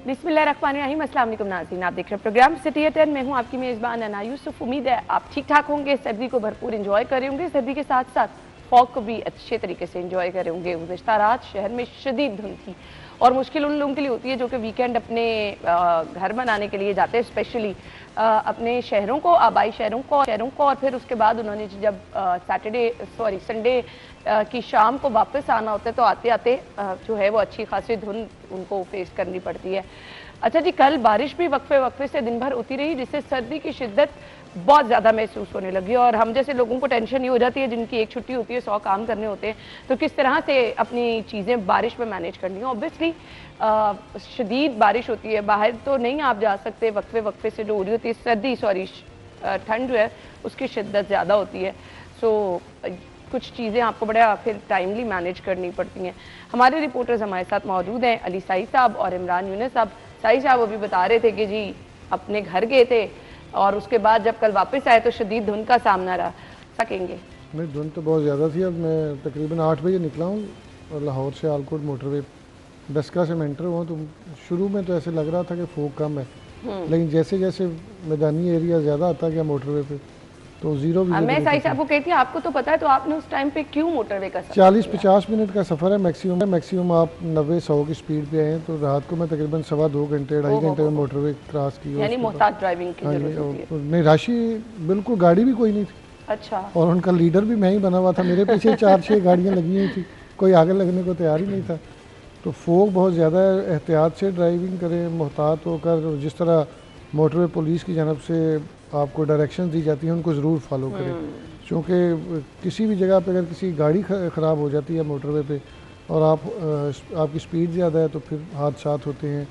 बिस्मिल्लाहिर्रहमानिर्रहीम। अस्सलाम वालेकुम नाज़रीन, आप देख रहे हैं प्रोग्राम सिटी एट 10। मैं हूं आपकी मेज़बान अना यूसुफ। उम्मीद है आप ठीक ठाक होंगे, सर्दी को भरपूर एंजॉय कर रहे होंगे, सर्दी के साथ साथ फॉग को भी अच्छे तरीके से एंजॉय कर रहे होंगे। गुज़िश्ता रात शहर में शदीद धुंध थी और मुश्किल उन लोगों के लिए होती है जो कि वीकेंड अपने घर बनाने के लिए जाते हैं, स्पेशली अपने शहरों को, आबाई शहरों को और फिर उसके बाद उन्होंने जब संडे की शाम को वापस आना होता है तो आते आते जो है वो अच्छी खासी धुंध उनको फेस करनी पड़ती है। अच्छा जी, कल बारिश भी वक्फे वक्फे से दिन भर होती रही, जिससे सर्दी की शिद्दत बहुत ज़्यादा महसूस होने लगी और हम जैसे लोगों को टेंशन ये हो जाती है जिनकी एक छुट्टी होती है, 100 काम करने होते हैं, तो किस तरह से अपनी चीज़ें बारिश में मैनेज करनी है। ऑब्वियसली शदीद बारिश होती है, बाहर तो नहीं आप जा सकते, वक्फे वक्फे से जो हो रही होती है ठंड जो है उसकी शिद्दत ज़्यादा होती है। सो कुछ चीज़ें आपको बड़ा फिर टाइमली मैनेज करनी पड़ती हैं। हमारे रिपोर्टर्स हमारे साथ मौजूद हैं, अली साई साहब और इमरान यूनुस साहब। साई साहब अभी बता रहे थे कि जी अपने घर गए थे और उसके बाद जब कल वापस आए तो शदीद धुंध का सामना रहा। सकेंगे नहीं, धुंध तो बहुत ज़्यादा थी। अब मैं तकरीबन 8 बजे निकला हूँ और लाहौर से आलकोट मोटरवे डस्का से मैं एंटर हुआ, तो शुरू में तो ऐसे लग रहा था कि फोग कम है, लेकिन जैसे जैसे मैदानी एरिया ज़्यादा आता गया मोटरवे पे तो जीरो भी। मैं साई साहब को कहती हूँ आपको तो पता है, तो आपने उस टाइम पे क्यों मोटरवे का 40-50 मिनट का सफ़र है मैक्सिमम आप 90-100 की स्पीड पे आए हैं। तो रात को मैं तकरीबन 2.25 घंटे 2.5 घंटे में मोटरवे क्रॉस की। यानी मोहताज ड्राइविंग की जरूरत होती है। नहीं, राशि बिल्कुल, गाड़ी भी कोई नहीं थी। अच्छा। और उनका लीडर भी मैं ही बना हुआ था, मेरे पीछे 4-6 गाड़ियाँ लगी हुई थी, कोई आगे लगने को तैयार ही नहीं था। तो फोग बहुत ज़्यादा है, एहतियात से ड्राइविंग करें, मोहतात होकर। जिस तरह मोटरवे पुलिस की जानब से आपको डायरेक्शन दी जाती हैं उनको ज़रूर फॉलो करें, क्योंकि किसी भी जगह पे अगर किसी गाड़ी ख़राब हो जाती है मोटरवे पे और आपकी स्पीड ज़्यादा है तो फिर हादसात होते हैं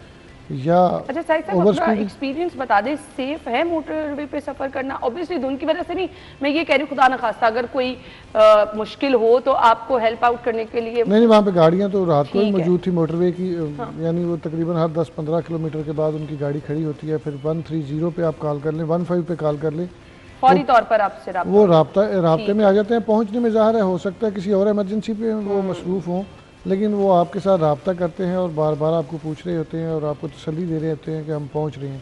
या अच्छा साहिब साहब, अपना एक्सपीरियंस बता दें, सेफ है मोटरवे पे सफ़र करना? ऑब्वियसली धुंध की वजह से नहीं, मैं ये कह रही हूँ खुदा न खास्ता अगर कोई मुश्किल हो तो आपको हेल्प आउट करने के लिए। नहीं, वहाँ पे गाड़ियाँ तो रात को ही मौजूद थी मोटरवे की। यानी वो तकरीबन हर 10-15 किलोमीटर के बाद उनकी गाड़ी खड़ी होती है। फिर 130 पे आप कॉल कर लें, 15 पे कॉल कर लें, फौरी तौर पर आपसे वो राब्ते में आ जाते हैं। पहुँचने में ज़ाहिर है हो सकता है किसी और इमरजेंसी पे वो मसरूफ़ हों, लेकिन वो आपके साथ रब्ता करते हैं और बार बार आपको पूछ रहे होते हैं और आपको तसल्ली दे रहे होते हैं कि हम पहुंच रहे हैं।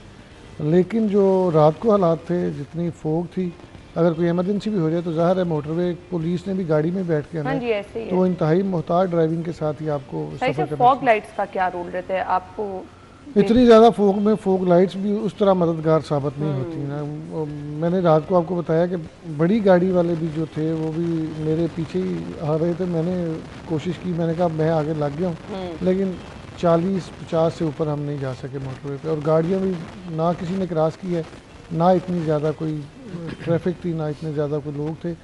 लेकिन जो रात को हालात थे, जितनी फोग थी, अगर कोई इमरजेंसी भी हो जाए तो ज़ाहिर है मोटरवे पुलिस ने भी गाड़ी में बैठ के आना है, तो इंतहाई मोहताज ड्राइविंग के साथ ही आपको सफ़र करना। फॉग लाइट्स का क्या रोल रहता है आपको? इतनी ज़्यादा फोग में फोग लाइट्स भी उस तरह मददगार साबित नहीं होती ना। मैंने रात को आपको बताया कि बड़ी गाड़ी वाले भी जो थे वो भी मेरे पीछे ही आ रहे थे। मैंने कोशिश की, मैंने कहा मैं आगे लग गया हूँ, लेकिन 40-50 से ऊपर हम नहीं जा सके मोटरवे पे। और गाड़ियाँ भी ना किसी ने क्रॉस की है, ना इतनी ज़्यादा कोई ट्रैफिक थी, ना इतने ज़्यादा कोई लोग थे,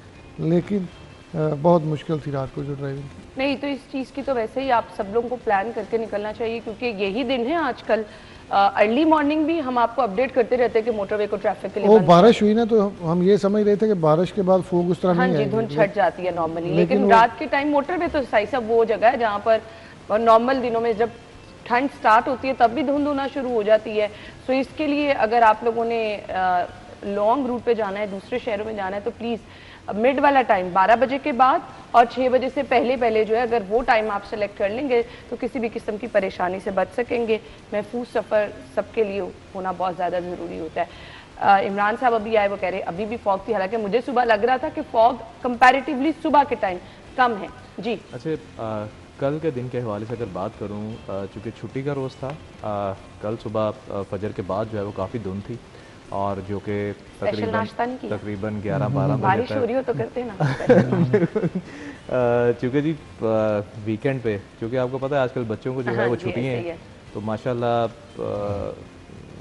लेकिन बहुत मुश्किल थी रात को जो ड्राइविंग। नहीं तो इस चीज़ की तो वैसे ही आप सब लोगों को प्लान करके निकलना चाहिए, क्योंकि यही दिन है आजकल। अर्ली मॉर्निंग भी हम आपको अपडेट करते रहते हैं कि मोटरवे को ट्रैफिक के लिए। वो बारिश हुई ना तो हम ये समझ रहे थे कि बारिश के बाद फोग उस तरह नहीं आएगी। धुंध छट जाती है नॉर्मली, लेकिन रात के टाइम मोटरवे तो सही सब वो जगह है जहाँ पर नॉर्मल दिनों में जब ठंड स्टार्ट होती है तब भी धुंध होना शुरू हो जाती है। सो इसके लिए अगर आप लोगों ने लॉन्ग रूट पे जाना है, दूसरे शहरों में जाना है, तो प्लीज़ मिड वाला टाइम 12 बजे के बाद और 6 बजे से पहले जो है, अगर वो टाइम आप सेलेक्ट कर लेंगे तो किसी भी किस्म की परेशानी से बच सकेंगे। महफूज सफ़र सबके लिए होना बहुत ज़्यादा ज़रूरी होता है। इमरान साहब अभी आए, वो कह रहे अभी भी फॉग थी, हालांकि मुझे सुबह लग रहा था कि फॉग कंपैरेटिवली सुबह के टाइम कम है जी। अच्छा, कल के दिन के हवाले से अगर बात करूँ, चूँकि छुट्टी का रोज़ था, कल सुबह फजर के बाद जो है वो काफ़ी धुंध थी और जो कि तकरीबन 11-12 बारिश हो रही हो तो करते ना। चूँकि जी वीकेंड पे, क्योंकि आपको पता है आजकल बच्चों को जो है वो छुट्टियाँ हैं, तो माशाल्लाह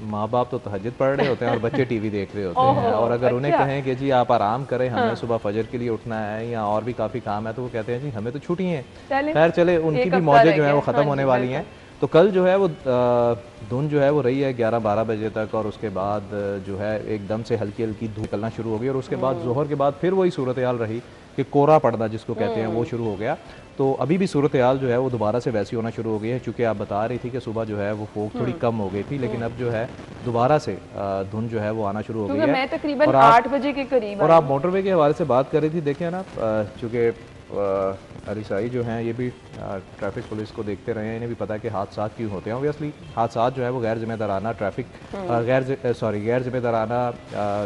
माँ बाप तो तहज्जुद पढ़ रहे होते हैं और बच्चे टीवी देख रहे होते हैं। और अगर उन्हें कहें कि जी आप आराम करें, हमें सुबह फजर के लिए उठना है या और भी काफ़ी काम है, तो वो कहते हैं जी हमें तो छुट्टियाँ हैं। खैर चले, उनकी भी मौजें जो है वो ख़त्म होने वाली हैं। तो कल जो है वो धुंध जो है वो रही है 11-12 बजे तक, और उसके बाद जो है एकदम से हल्की हल्की धूप निकलना शुरू हो गई और उसके बाद जोहर के बाद फिर वही सूरत हाल रही कि कोहरा पड़ना जिसको कहते हैं वो शुरू हो गया। तो अभी भी सूरत हाल जो है वो दोबारा से वैसी होना शुरू हो गई है। चूँकि आप बता रही थी कि सुबह जो है वो फोग थोड़ी कम हो गई थी, लेकिन अब जो है दोबारा से धुंध जो है वो आना शुरू हो गई है। मैं तकरीबन 8 बजे के करीब और आप मोटरवे के हवाले से बात कर रही थी, देखिए ना, चूँकि अलीसाई जो हैं ये भी ट्रैफिक पुलिस को देखते रहे हैं, इन्हें भी पता है कि हादसा क्यों होते हैं। ऑब्वियसली हादसा जो है वो गैर जिम्मेदाराना गैर जिम्मेदाराना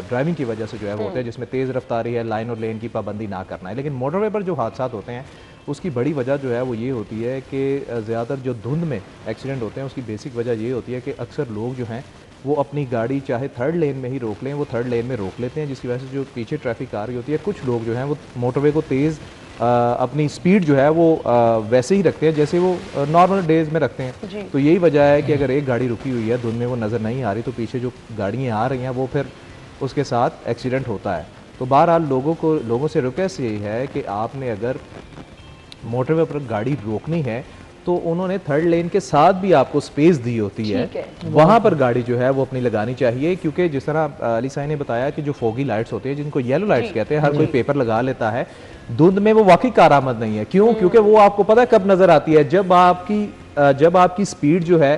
ड्राइविंग की वजह से जो है वो होते हैं, जिसमें तेज़ रफ्तारी है, लाइन और लेन की पाबंदी ना करना है। लेकिन मोटरवे पर जो हादसा होते हैं उसकी बड़ी वजह जो है वो ये होती है कि ज़्यादातर जो धुंध में एक्सीडेंट होते हैं उसकी बेसिक वजह ये होती है कि अक्सर लोग जो हैं वो अपनी गाड़ी चाहे थर्ड लेन में ही रोक लें, वो थर्ड लेन में रोक लेते हैं, जिसकी वजह से जो पीछे ट्रैफिक आ रही होती है, कुछ लोग जो हैं वो मोटरवे को तेज़ अपनी स्पीड जो है वो वैसे ही रखते हैं जैसे वो नॉर्मल डेज में रखते हैं। तो यही वजह है कि अगर एक गाड़ी रुकी हुई है, धुंध में वो नज़र नहीं आ रही, तो पीछे जो गाड़ियाँ आ रही हैं वो फिर उसके साथ एक्सीडेंट होता है। तो बहरहाल लोगों से रिक्वेस्ट यही है कि आपने अगर मोटरवे पर गाड़ी रोकनी है तो उन्होंने थर्ड लेन के साथ भी आपको स्पेस दी होती है, वहां पर गाड़ी जो है वो अपनी लगानी चाहिए। क्योंकि जिस तरह अली साई ने बताया कि जो फोगी लाइट्स होती है, जिनको येलो लाइट्स कहते हैं, हर कोई पेपर लगा लेता है, धुंध में वो वाकई कारआमद नहीं है। क्यों? क्योंकि वो आपको पता है कब नजर आती है, जब आपकी स्पीड जो है,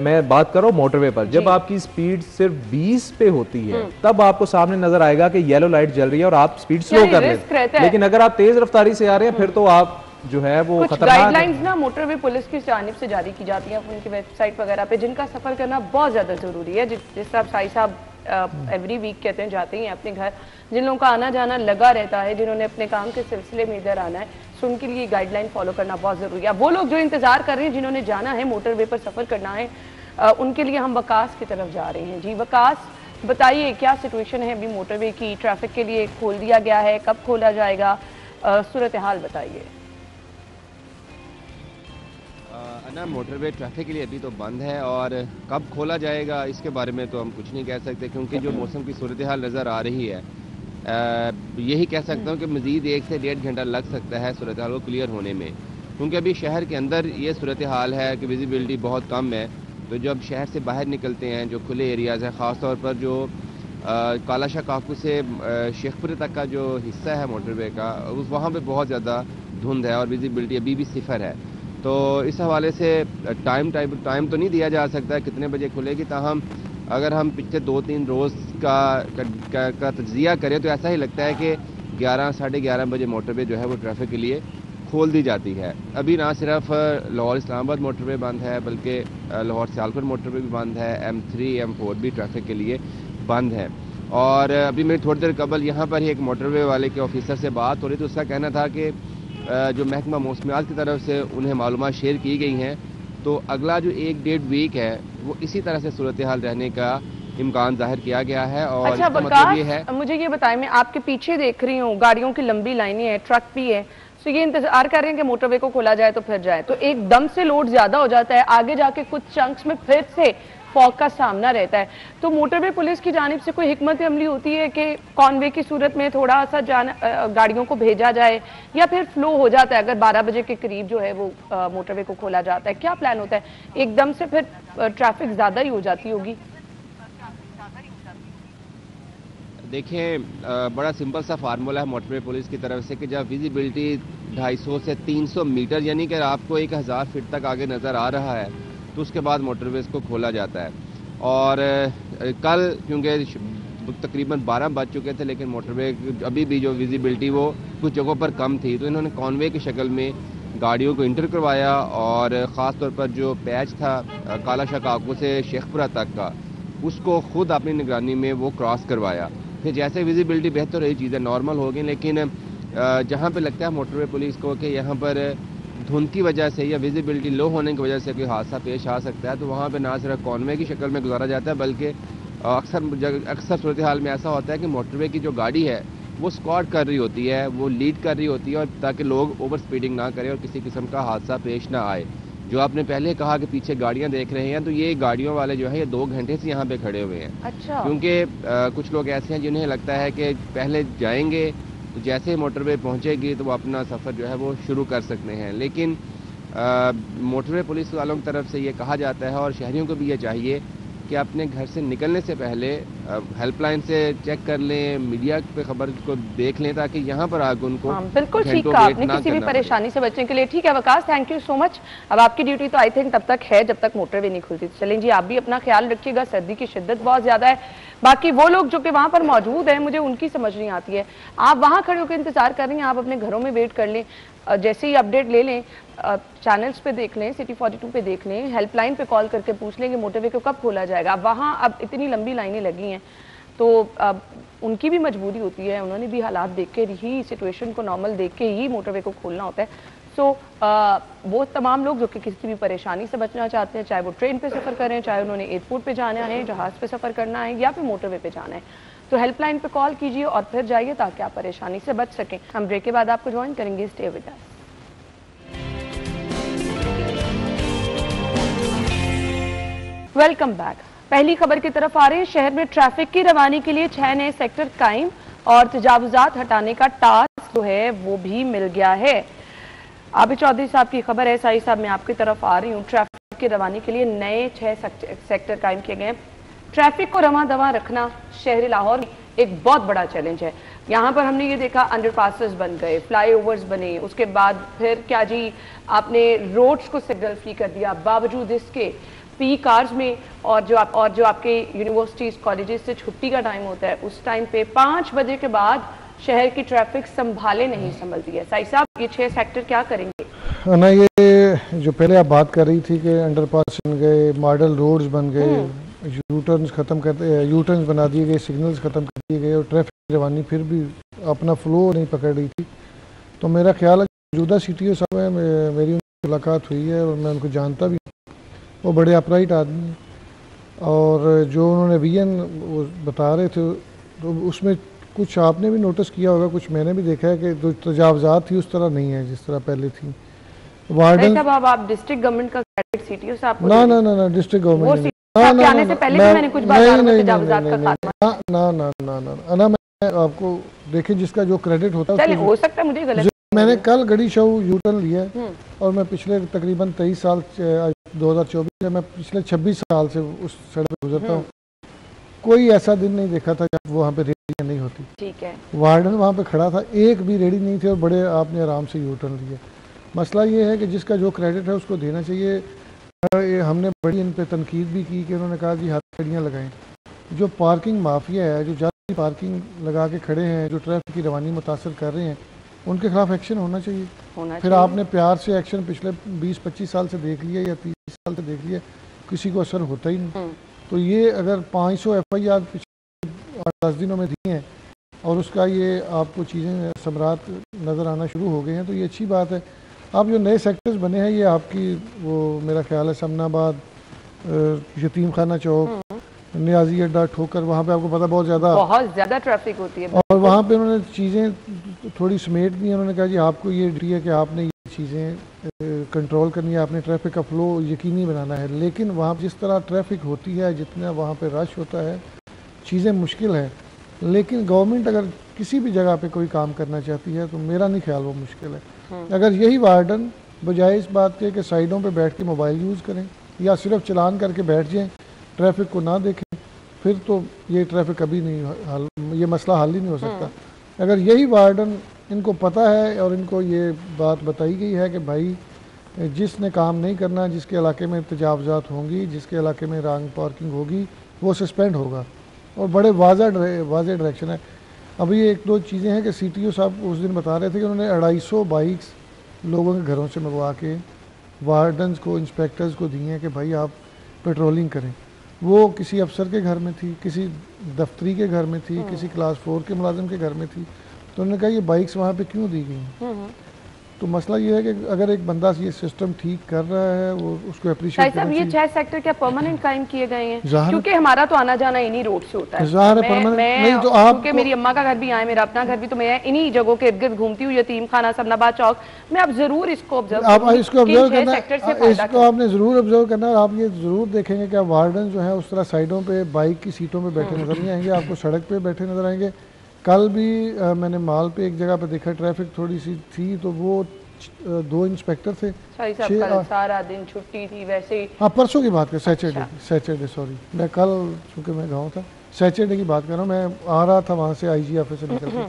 मैं बात कर रहा हूँ मोटरवे पर, जब आपकी स्पीड सिर्फ 20 पे होती है तब आपको सामने नजर आएगा कि येलो लाइट जल रही है और आप स्पीड स्लो कर रहे हैं। लेकिन अगर आप तेज रफ्तारी से आ रहे हैं फिर तो आप जो है वो खतरनाक गाइडलाइंस ना मोटरवे पुलिस की जानिब से जारी की जाती हैं उनकी वेबसाइट वगैरह पे, जिनका सफर करना बहुत ज्यादा जरूरी है। जिस तरह साई साहब एवरी वीक कहते हैं जाते हैं अपने घर, जिन लोगों का आना जाना लगा रहता है, जिन्होंने अपने काम के सिलसिले में इधर आना है, सो उनके लिए गाइडलाइन फॉलो करना बहुत जरूरी है। वो लोग जो इंतजार कर रहे हैं, जिन्होंने जाना है मोटरवे पर सफर करना है, उनके लिए हम वकास की तरफ जा रहे हैं। जी वकास, बताइए क्या सिचुएशन है अभी मोटरवे की? ट्रैफिक के लिए खोल दिया गया है, कब खोला जाएगा, सूरत हाल बताइए। ना मोटरवे ट्रैफिक के लिए अभी तो बंद है और कब खोला जाएगा इसके बारे में तो हम कुछ नहीं कह सकते, क्योंकि जो मौसम की सूरत हाल नज़र आ रही है, यही कह सकता हूँ कि मज़ीद 1 से 1.5 घंटा लग सकता है सूरत हाल को क्लियर होने में। क्योंकि अभी शहर के अंदर ये सूरत हाल है कि विजिबिलिटी बहुत कम है। तो जब शहर से बाहर निकलते हैं, जो खुले एरियाज़ हैं, ख़ास तौर पर जो कालाशाह काकू से शेखपुरे तक का जो हिस्सा है मोटरवे का, वहाँ पर बहुत ज़्यादा धुंध है और विजिबिलिटी अभी भी सिफर है। तो इस हवाले से टाइम तो नहीं दिया जा सकता कितने बजे खुलेगी, ताहम अगर हम पिछले 2-3 रोज़ का तजिया करें तो ऐसा ही लगता है कि 11 साढ़े 11 बजे मोटरवे जो है वो ट्रैफिक के लिए खोल दी जाती है। अभी ना सिर्फ लाहौर इस्लामाबाद मोटरवे बंद है, बल्कि लाहौर सियालकोट मोटरवे भी बंद है, M3 M4 भी ट्रैफिक के लिए बंद है। और अभी मेरी थोड़ी देर कबल यहाँ पर ही एक मोटरवे वाले के ऑफिसर से बात हो रही थी, उसका कहना था कि जो महकमा मौसमियात की तरफ से उन्हें मालूमात शेयर की गई हैं, तो अगला जो 1-1.5 वीक है वो इसी तरह से सूरत हाल रहने का इम्कान जाहिर किया गया है। और अच्छा मतलब ये है, मुझे ये बताएं, मैं आपके पीछे देख रही हूँ गाड़ियों की लंबी लाइनें हैं, ट्रक भी है, तो ये इंतजार कर रहे हैं कि मोटरवे को खोला जाए तो फिर जाए, तो एकदम से लोड ज्यादा हो जाता है, आगे जाके कुछ चंक्स में फिर से फॉग का सामना रहता है। तो मोटरवे पुलिस की जानिब से कोई हिकमत अमली होती है कि कॉन्वे की सूरत में थोड़ा सा गाड़ियों को भेजा जाए, या फिर फ्लो हो जाता है अगर 12 बजे के करीब जो है वो मोटरवे को खोला जाता है? क्या प्लान होता है? एकदम से फिर ट्रैफिक ज्यादा ही हो जाती होगी। देखिए बड़ा सिंपल सा फार्मूला है मोटरवे पुलिस की तरफ से कि जब विजिबिलिटी 250 से 300 मीटर यानी कि आपको 1000 फीट तक आगे नज़र आ रहा है, तो उसके बाद मोटरवेज को खोला जाता है। और कल क्योंकि तकरीबन 12 बज चुके थे, लेकिन मोटरवे अभी भी जो विजिबिलिटी वो कुछ जगहों पर कम थी, तो इन्होंने कॉन्वे की शक्ल में गाड़ियों को इंटर करवाया और ख़ास तौर पर जो पैच था कालाशाह काकू से शेखपुरा तक का, उसको खुद अपनी निगरानी में वो क्रॉस करवाया। फिर जैसे विजिबिलिटी बेहतर रही, चीज़ें नॉर्मल हो गई, लेकिन जहाँ पे लगता है मोटरवे पुलिस को कि यहाँ पर धुंध की वजह से या विजिबिलिटी लो होने की वजह से कोई हादसा पेश आ सकता है, तो वहाँ पे ना सिर्फ कॉन्वे की शक्ल में गुजारा जाता है, बल्कि अक्सर सूरत हाल में ऐसा होता है कि मोटरवे की जो गाड़ी है वो स्क्वाड कर रही होती है, वो लीड कर रही होती है, और ताकि लोग ओवर स्पीडिंग ना करें और किसी किस्म का हादसा पेश ना आए। जो आपने पहले कहा कि पीछे गाड़ियां देख रहे हैं, तो ये गाड़ियों वाले जो है ये 2 घंटे से यहाँ पे खड़े हुए हैं। अच्छा। क्योंकि कुछ लोग ऐसे हैं जिन्हें लगता है कि पहले जाएंगे तो जैसे मोटरवे पहुंचेगी तो वो अपना सफ़र जो है वो शुरू कर सकते हैं, लेकिन मोटरवे पुलिस वालों की तरफ से ये कहा जाता है और शहरियों को भी ये चाहिए कि अपने घर से निकलने से पहले हेल्पलाइन से चेक कर लें, मीडिया पे खबर को देख लें, ताकि यहाँ पर आगे उनको बिल्कुल ठीक कहा आपने, किसी भी परेशानी से बचने के लिए। ठीक है Waqas, thank you so much. अब आपकी ड्यूटी तो आई थिंक तब तक है जब तक मोटरवे नहीं खुलती। चलें जी, आप भी अपना ख्याल रखिएगा, सर्दी की शिद्दत बहुत ज्यादा है। बाकी वो लोग जो कि वहां पर मौजूद हैं, मुझे उनकी समझ नहीं आती है। आप वहां खड़े होकर इंतजार कर रही हैं, आप अपने घरों में वेट कर लें, जैसे ही अपडेट ले लें, चैनल्स पे देख लें, सिटी 42 पे देख लें, हेल्पलाइन पे कॉल करके पूछ लें कि मोटरवे को कब खोला जाएगा। वहाँ अब इतनी लंबी लाइनें लगी हैं, तो अब उनकी भी मजबूरी होती है, उन्होंने भी हालात देख के ही, सिचुएशन को नॉर्मल देख के ही मोटरवे को खोलना होता है। सो वो तमाम लोग जो कि किसी भी परेशानी से बचना चाहते हैं, चाहे वो ट्रेन पे सफ़र करें, चाहे उन्होंने एयरपोर्ट पे जाना है, जहाज़ पे सफ़र करना है, या फिर मोटरवे पे जाना है, तो हेल्पलाइन पे कॉल कीजिए और फिर जाइए ताकि आप परेशानी से बच सकें। हम ब्रेक के बाद आपको ज्वाइन करेंगे, stay with us. Welcome back. पहली खबर की तरफ आ रहे हैं। शहर में ट्रैफिक की रवानी के लिए 6 नए सेक्टर कायम और तजावुजात हटाने का टास्क जो है वो भी मिल गया है। आबिद चौधरी साहब की खबर है। साई साहब, मैं आपकी तरफ आ रही हूँ। ट्रैफिक की रवानी के लिए नए 6 सेक्टर कायम किए गए। ट्रैफिक को रवा दवा रखना शहर लाहौर में एक बहुत बड़ा चैलेंज है। यहाँ पर हमने ये देखा, अंडरपासेस बन गए, फ्लाईओवर्स बने, उसके बाद फिर क्या जी, आपने रोड्स को सिग्नल फ्री कर दिया, बावजूद इसके पीक आवर्स में और जो आपके यूनिवर्सिटीज कॉलेजेस से छुट्टी का टाइम होता है, उस टाइम पे 5 बजे के बाद शहर की ट्रैफिक संभाले नहीं संभलती है। साई साहब, ये 6 सेक्टर क्या करेंगे? ना, ये जो पहले आप बात कर रही थी कि अंडरपास बन गए, मॉडल रोड्स बन गए, यू टर्न्स खत्म कर, यू टर्न्स बना दिए गए, सिग्नल्स खत्म कर दिए गए और ट्रैफिक की रवानी फिर भी अपना फ्लो नहीं पकड़ रही थी। तो मेरा ख्याल है मौजूदा CTO साहब है, मेरी उनसे मुलाकात हुई है और मैं उनको जानता भी, वो बड़े अपराइट आदमी हैं और जो उन्होंने विजन वो बता रहे थे तो उसमें कुछ आपने भी नोटिस किया होगा, कुछ मैंने भी देखा है कि जो तजावजात थी उस तरह नहीं है जिस तरह पहले थी। वार्डन साहब, अब आप डिस्ट्रिक्ट गवर्नमेंट का क्रेडिट CTO साहब को ना ना ना ना डिस्ट्रिक्ट गवर्नमेंट आने से पहले भी मैंने कुछ बाजारों में तजावुजात का खात्मा ना ना ना ना ना मैं आपको देखिए, जिसका जो क्रेडिट होता है, हो सकता है मुझे गलत, मैंने कल गड़ी शो यूटर्न लिया और मैं पिछले तकरीबन 23 साल 2024 से मैं पिछले 26 साल से उस सड़क पर गुजरता हूँ। कोई ऐसा दिन नहीं देखा था जब वहाँ पे रेडियाँ नहीं होती। ठीक है, वार्डन वहाँ पे खड़ा था, एक भी रेडी नहीं थी और बड़े आपने आराम से यूटर्न लिया। मसला ये है कि जिसका जो क्रेडिट है उसको देना चाहिए। ये हमने बड़ी इन पे तनकीद भी की कि उन्होंने कहा जी हथकड़ियाँ लगाएं। जो पार्किंग माफिया है, जो ज़्यादा पार्किंग लगा के खड़े हैं, जो ट्रैफिक की रवानी मुतासर कर रहे हैं, उनके खिलाफ एक्शन होना चाहिए। फिर आपने प्यार से एक्शन पिछले 20-25 साल से देख लिया या 30 साल से देख लिया, किसी को असर होता ही नहीं। तो ये अगर 500 FIR पिछले 10 दिनों में दिए हैं और उसका ये आपको चीज़ें समरात नज़र आना शुरू हो गए हैं, तो ये अच्छी बात है। अब जो नए सेक्टर्स बने हैं, ये आपकी वो मेरा ख्याल है समनाबाद, यतीम खाना चौक, नियाजी अड्डा, ठोकर, वहाँ पे आपको पता बहुत ज़्यादा ट्रैफिक होती है और वहाँ पे उन्होंने चीज़ें थोड़ी समेट दी। उन्होंने कहा जी आपको ये ड्यूटी है कि आपने ये चीज़ें कंट्रोल करनी है, आपने ट्रैफिक का फ्लो यकीनी बनाना है। लेकिन वहाँ जिस तरह ट्रैफिक होती है, जितना वहाँ पे रश होता है, चीज़ें मुश्किल है। लेकिन गवर्नमेंट अगर किसी भी जगह पे कोई काम करना चाहती है तो मेरा नहीं ख्याल वो मुश्किल है। अगर यही वार्डन बजाय इस बात के कि साइडों पे बैठ के मोबाइल यूज़ करें या सिर्फ चलान करके बैठ जाएं, ट्रैफिक को ना देखें, फिर तो ये ट्रैफिक कभी नहीं ये मसला हल ही नहीं हो सकता। अगर यही वार्डन, इनको पता है और इनको ये बात बताई गई है कि भाई जिसने काम नहीं करना, जिसके इलाके में तजावजात होंगी, जिसके इलाके में रॉन्ग पार्किंग होगी, वो सस्पेंड होगा और बड़े वाज़े डायरेक्शन है। अभी 1-2 चीज़ें हैं कि CTO साहब उस दिन बता रहे थे कि उन्होंने 250 बाइक्स लोगों के घरों से मंगवा के वार्डन्स को, इंस्पेक्टर्स को दी हैं कि भाई आप पेट्रोलिंग करें। वो किसी अफसर के घर में थी, किसी दफ्तरी के घर में थी, किसी क्लास 4 के मुलाजिम के घर में थी, तो उन्होंने कहा ये बाइक्स वहाँ पे क्यों दी गई। तो मसला ये है कि अगर एक बंदा ये सिस्टम ठीक कर रहा है, वो उसको अप्रिशिएट करना चाहिए। ये 6 सेक्टर क्या परमानेंट कायम किए गए हैं? क्योंकि हमारा तो आना जाना इन्हीं रोड से होता है। नहीं तो आप, क्योंकि मेरी अम्मा का घर भी यहाँ है, मेरा अपना घर भी, तो मैं इन्हीं जगहों के इर्द गिर्द घूमती हूँ, यतीम खाना, समनाबाद चौक। मैं अब जरूर इसको ऑब्जर्व करना, इसको आपने जरूर ऑब्जर्व करना। आप ये जरूर देखेंगे कि वार्डन जो है उस तरह साइडों पे बाइक की सीटों पे बैठे नजर नहीं आएंगे, आपको सड़क पे बैठे नजर आएंगे। कल भी मैंने माल पे एक जगह पे देखा, ट्रैफिक थोड़ी सी थी तो वो 2 इंस्पेक्टर थे। कल सारा दिन छुट्टी थी वैसे ही। हाँ, परसों की बात कर, सैटरडे सॉरी, मैं कल चूँकि मैं गाँव था, सैटरडे की बात कर रहा हूँ। मैं आ रहा था वहाँ से IG ऑफिस से निकल के,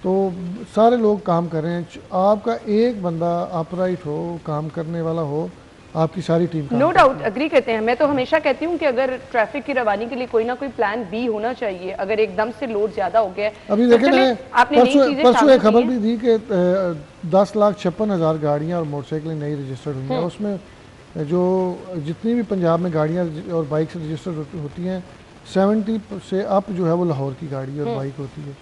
तो सारे लोग काम कर रहे हैं। आपका एक बंदा अपराइट हो, काम करने वाला हो, आपकी सारी टीम नो डाउट अग्री करते हैं। मैं तो हमेशा कहती हूँ कि अगर ट्रैफिक की रवानी के लिए कोई ना कोई प्लान बी होना चाहिए। अगर एकदम से लोड ज्यादा हो गया है, अभी तो देखें ना, परसों एक खबर भी दी कि 10,56,000 गाड़ियाँ और मोटरसाइकिलें नई रजिस्टर्ड हुई हैं। उसमें जो जितनी भी पंजाब में गाड़ियाँ और बाइक से रजिस्टर्ड होती हैं, 70 से अप जो है वो लाहौर की गाड़ी और बाइक होती है।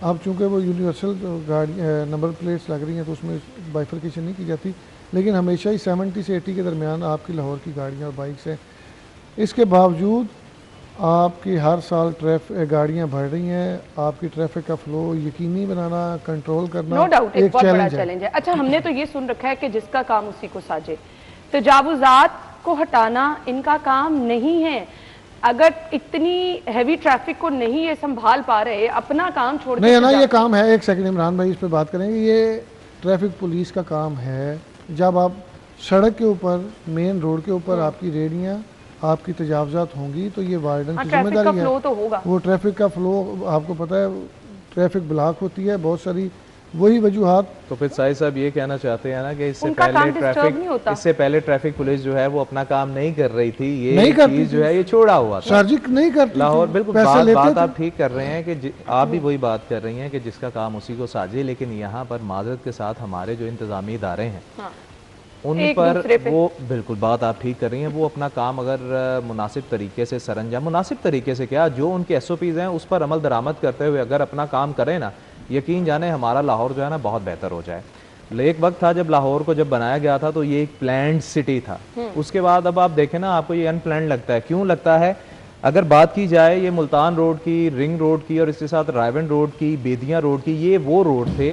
अब चूँकि वो यूनिवर्सल गाड़ी नंबर प्लेट्स लग रही हैं, तो उसमें बाइफर्केशन नहीं की जाती, लेकिन हमेशा ही 70 से 80 के दरमियान आपकी लाहौर की गाड़ियाँ और बाइक्स हैं। इसके बावजूद आपकी हर साल गाड़ियाँ बढ़ रही हैं। आपकी ट्रैफिक का फ्लो यकीनी बनाना, कंट्रोल करना, नो डाउट एक बहुत बड़ा चैलेंज है। अच्छा, हमने तो ये सुन रखा है कि जिसका काम उसी को साजे, तजावुजात को हटाना इनका काम नहीं है। अगर इतनी हैवी ट्रैफिक को नहीं ये संभाल पा रहे, अपना काम छोड़ नहीं है ना, ये काम है। एक सेकंड इमरान भाई इस पे बात करेंगे। ये ट्रैफिक पुलिस का काम है। जब आप सड़क के ऊपर, मेन रोड के ऊपर आपकी रेडियां, आपकी तजावजात होंगी, तो ये वार्डन की जिम्मेदारी है। तो होगा वो ट्रैफिक का फ्लो, आपको पता है ट्रैफिक ब्लॉक होती है, बहुत सारी वही वजूहात। तो फिर साहिब साहब ये कहना चाहते हैं ना कि इससे पहले ट्रैफिक पुलिस जो है वो अपना काम नहीं कर रही थी, ये चीज जो है ये छोड़ा हुआ था, सर्जिक नहीं करती लाहौर। बिल्कुल बात आप ठीक कर रहे हैं कि आप भी वही बात कर रही हैं कि जिसका काम उसी को साजे। लेकिन यहाँ पर माजरत के साथ हमारे जो इंतजामी इदारे हैं, उन पर वो बिल्कुल बात आप ठीक कर रही हैं, वो अपना काम अगर मुनासिब तरीके से सरंजाम, मुनासिब तरीके से क्या, जो उनके SOPs हैं उस पर अमल दरामद करते हुए अगर अपना काम करें ना, यकीन जाने हमारा लाहौर जो है ना बहुत बेहतर हो जाए। एक वक्त था जब लाहौर को जब बनाया गया था तो ये एक प्लान्ड सिटी था। उसके बाद अब आप देखें ना, आपको ये अनप्लान्ड लगता है। क्यों लगता है? अगर बात की जाए ये मुल्तान रोड की, रिंग रोड की और इसके साथ रायवन रोड की, बेदियाँ रोड की, ये वो रोड थे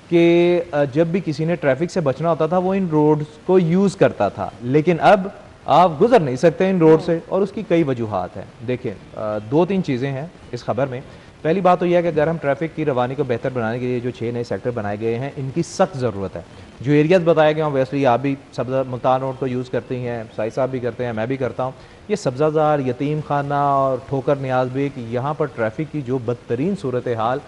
कि जब भी किसी ने ट्रैफिक से बचना होता था वो इन रोड्स को यूज़ करता था। लेकिन अब आप गुजर नहीं सकते इन रोड से, और उसकी कई वजूहात हैं। देखिए 2-3 चीज़ें हैं इस खबर में। पहली बात तो यह है कि अगर हम ट्रैफिक की रवानी को बेहतर बनाने के लिए जो 6 नए सेक्टर बनाए गए हैं, इनकी सख्त ज़रूरत है। जो एरियाज़ बताए गए हैं, वैसे आप भी सब्ज़ा मुल्तान रोड को यूज़ करती हैं, साई साहब भी करते हैं, मैं भी करता हूँ। ये सब्ज़ाजार, यतीम खाना और ठोकर न्याज बेग, यहाँ पर ट्रैफिक की जो बदतरीन सूरत हाल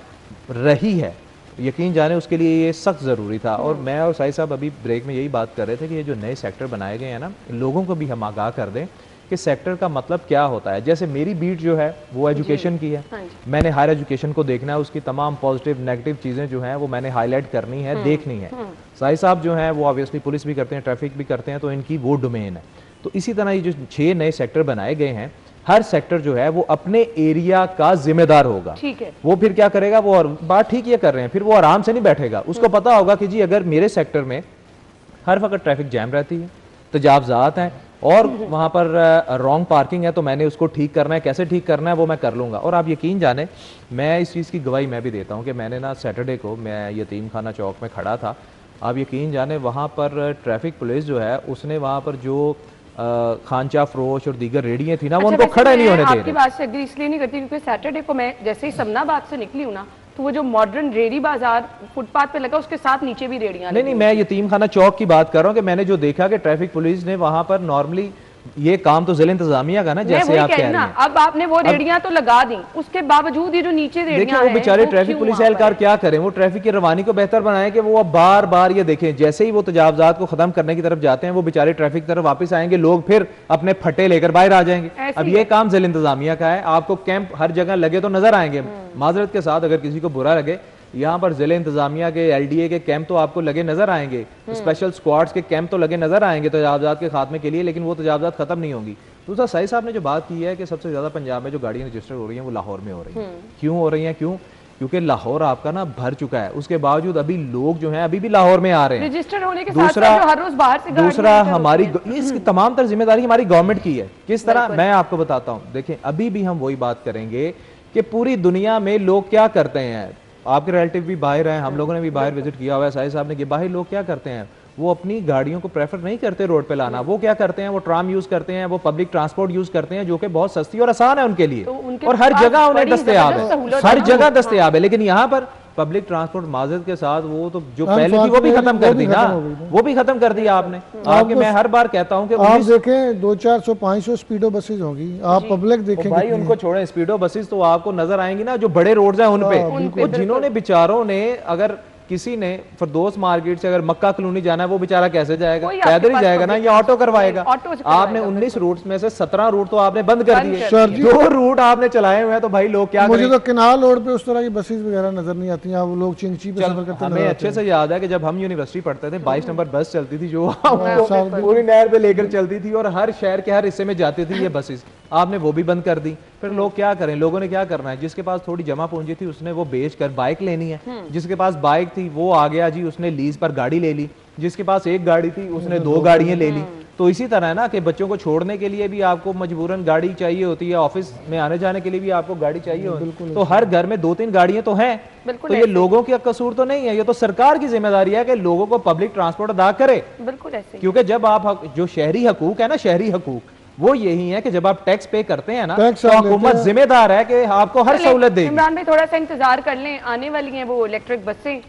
रही है, यकीन जाने उसके लिए ये सख्त ज़रूरी था। और मैं और साई साहब अभी ब्रेक में यही बात कर रहे थे कि ये जो नए सेक्टर बनाए गए हैं ना, लोगों को भी हम आगाह कर दें कि सेक्टर का मतलब क्या होता है। जैसे मेरी बीट जो है वो एजुकेशन की है, मैंने हायर एजुकेशन को देखना है, उसकी तमाम पॉजिटिव नेगेटिव चीज़ें जो हैं वो मैंने हाईलाइट करनी है, देखनी है। साई साहब जो हैं वो ऑब्वियसली पुलिस भी करते हैं, ट्रैफिक भी करते हैं, तो इनकी वो डोमेन है। तो इसी तरह ये जो 6 नए सेक्टर बनाए गए हैं, हर सेक्टर जो है वो अपने एरिया का जिम्मेदार होगा। ठीक है। वो फिर क्या करेगा, वो और बात ठीक ये कर रहे हैं, फिर वो आराम से नहीं बैठेगा। उसको पता होगा कि जी अगर मेरे सेक्टर में हर वक्त ट्रैफिक जैम रहती है, तजावजात हैं और वहाँ पर रॉन्ग पार्किंग है, तो मैंने उसको ठीक करना है। कैसे ठीक करना है वो मैं कर लूँगा। और आप यकीन जाने, मैं इस चीज़ की गवाही मैं भी देता हूँ कि मैंने ना सैटरडे को मैं यतीम खाना चौक में खड़ा था। आप यकीन जाने वहाँ पर ट्रैफिक पुलिस जो है उसने वहाँ पर जो खानचा फरोश और दीगर रेडियाँ थी ना, वो उनको खड़ा नहीं होने दे रहे। आपकी बात से एग्री इसलिए नहीं करती क्योंकि सैटरडे को मैं जैसे ही समनाबाद से निकली हूँ ना, तो वो जो मॉडर्न रेडी बाजार फुटपाथ पे लगा, उसके साथ नीचे भी रेडियां। नहीं, मैं यतीम खाना चौक की बात कर रहा हूँ कि मैंने जो देखा कि ट्रैफिक पुलिस ने वहां पर नॉर्मली, ये काम तो जिला इंतजामिया का ना, जैसे आप कह रहे हैं। अब आपने वो रेडियां तो लगा दी, उसके बावजूद ये जो नीचे रेडियां हैं, वो बेचारे ट्रैफिक पुलिस एहलकार क्या करें, वो ट्रैफिक की रवानी को बेहतर बनाए कि वो अब बार बार ये देखें, जैसे ही वो तजावजात को खत्म करने की तरफ जाते हैं, वो बेचारे ट्रैफिक की तरफ वापस आएंगे, लोग फिर अपने फटे लेकर बाहर आ जाएंगे। अब ये काम जिला इंतजामिया का है। आपको कैंप हर जगह लगे तो नजर आएंगे। माजरत के साथ अगर किसी को बुरा लगे, यहाँ पर जिले इंतजामिया के LDA के कैंप तो आपको लगे नजर आएंगे, स्पेशल स्क्वाड्स के कैंप तो लगे नजर आएंगे तजावजात के खात्मे के लिए, लेकिन वो तजावजात खत्म नहीं होंगी। दूसरा, साई साहब ने जो बात की है कि सबसे ज्यादा पंजाब में जो गाड़ियां रजिस्टर हो रही हैं वो लाहौर में हो रही हैं। क्यों हो रही हैं? क्योंकि लाहौर आपका ना भर चुका है। उसके बावजूद अभी लोग जो हैं अभी भी लाहौर में आ रहे हैं रजिस्टर होने के साथ साथ जो हर रोज बाहर से। दूसरा, हमारी इसकी तमाम तर जिम्मेदारी हमारी गवर्नमेंट की है। किस तरह, मैं आपको बताता हूँ। देखें, अभी भी हम वही बात करेंगे कि पूरी दुनिया में लोग क्या करते हैं। आपके रिलेटिव भी बाहर हैं, हम लोगों ने भी बाहर विजिट किया हुआ है, साहिब साहब ने कि बाहर लोग क्या करते हैं, वो अपनी गाड़ियों को प्रेफर नहीं करते रोड पे लाना। वो क्या करते हैं, वो ट्राम यूज करते हैं, वो पब्लिक ट्रांसपोर्ट यूज करते हैं, जो कि बहुत सस्ती और आसान है उनके लिए, और हर जगह उन्हें दस्तयाब है, हर जगह दस्तयाब है। लेकिन यहाँ पर पब्लिक ट्रांसपोर्ट माजरत के साथ वो तो जो पहले थी वो भी खत्म कर दी ना, वो भी खत्म कर दिया आपने। आपके मैं हर बार कहता हूँ कि आप देखें 200-400-500 स्पीडो बसेज होंगी, आप पब्लिक देखें भाई उनको छोड़ें, स्पीडो बसेज तो आपको नजर आएंगी ना जो बड़े रोड्स हैं उन पे, जिन्होंने बेचारों ने, अगर किसी ने फरदोस मार्केट से अगर मक्का कॉलोनी जाना है वो बेचारा कैसे जाएगा? पैदल ही जाएगा ना, या ऑटो करवाएगा? आपने 19 रूट्स में से 17 रूट तो आपने बंद कर दिए, 2 रूट आपने चलाए हुए हैं, तो भाई लोग क्या मुझे तो किनाल रोड पे उस तरह की बसेस वगैरह नजर नहीं आती हैं, आप लोग चिंची पे सफर करते हैं। हमें अच्छे से याद है कि जब हम यूनिवर्सिटी पढ़ते थे 22 नंबर बस चलती थी जो पूरी नहर पे लेकर चलती थी और हर शहर के हर हिस्से में जाती थी ये बसेस, आपने वो भी बंद कर दी। फिर लोग क्या करें? लोगों ने क्या करना है, जिसके पास थोड़ी जमा पूंजी थी उसने वो बेच कर बाइक लेनी है, जिसके पास बाइक थी वो आ गया जी उसने लीज पर गाड़ी ले ली, जिसके पास एक गाड़ी थी उसने 2 गाड़ियां ले ली। तो इसी तरह है ना कि बच्चों को छोड़ने के लिए भी आपको मजबूरन गाड़ी चाहिए होती है, ऑफिस में आने जाने के लिए भी आपको गाड़ी चाहिए होती है, तो हर घर में 2-3 गाड़ियां तो हैं। तो ये लोगों का कसूर तो नहीं है, ये तो सरकार की जिम्मेदारी है कि लोगों को पब्लिक ट्रांसपोर्ट अदा करे। बिल्कुल ऐसे, क्योंकि जब आप जो शहरी हकूक है ना, शहरी हकूक वो यही है कि जब आप टैक्स पे करते हैं ना तो हुकूमत जिम्मेदार है कि आपको हर सहूलत देगी। इमरान भाई थोड़ा सा इंतजार कर लें, आने वाली हैं वो इलेक्ट्रिक बसें,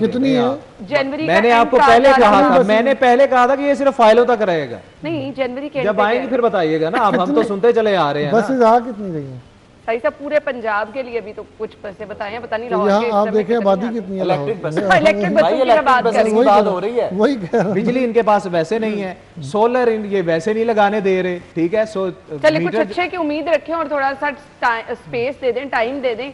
कितनी है जनवरी? मैंने आपको पहले कहा था, मैंने पहले कहा था कि ये सिर्फ फाइलों तक रहेगा, नहीं जनवरी के जब आएंगी फिर बताइएगा ना। अब हम तो सुनते चले आ रहे हैं बसेज आ कितनी रही हैं? सही साहब पूरे पंजाब के लिए भी तो कुछ पैसे बताएं, पता नहीं तो यहाँ आप देखें आबादी कितनी है? इलेक्ट्रिक बस की बात हो रही है, वही कह रहा हूं। बिजली इनके पास वैसे नहीं है, सोलर ये वैसे नहीं लगाने दे रहे, ठीक है। चलिए कुछ अच्छे की उम्मीद रखें और थोड़ा सा स्पेस दे दें, टाइम दे दें,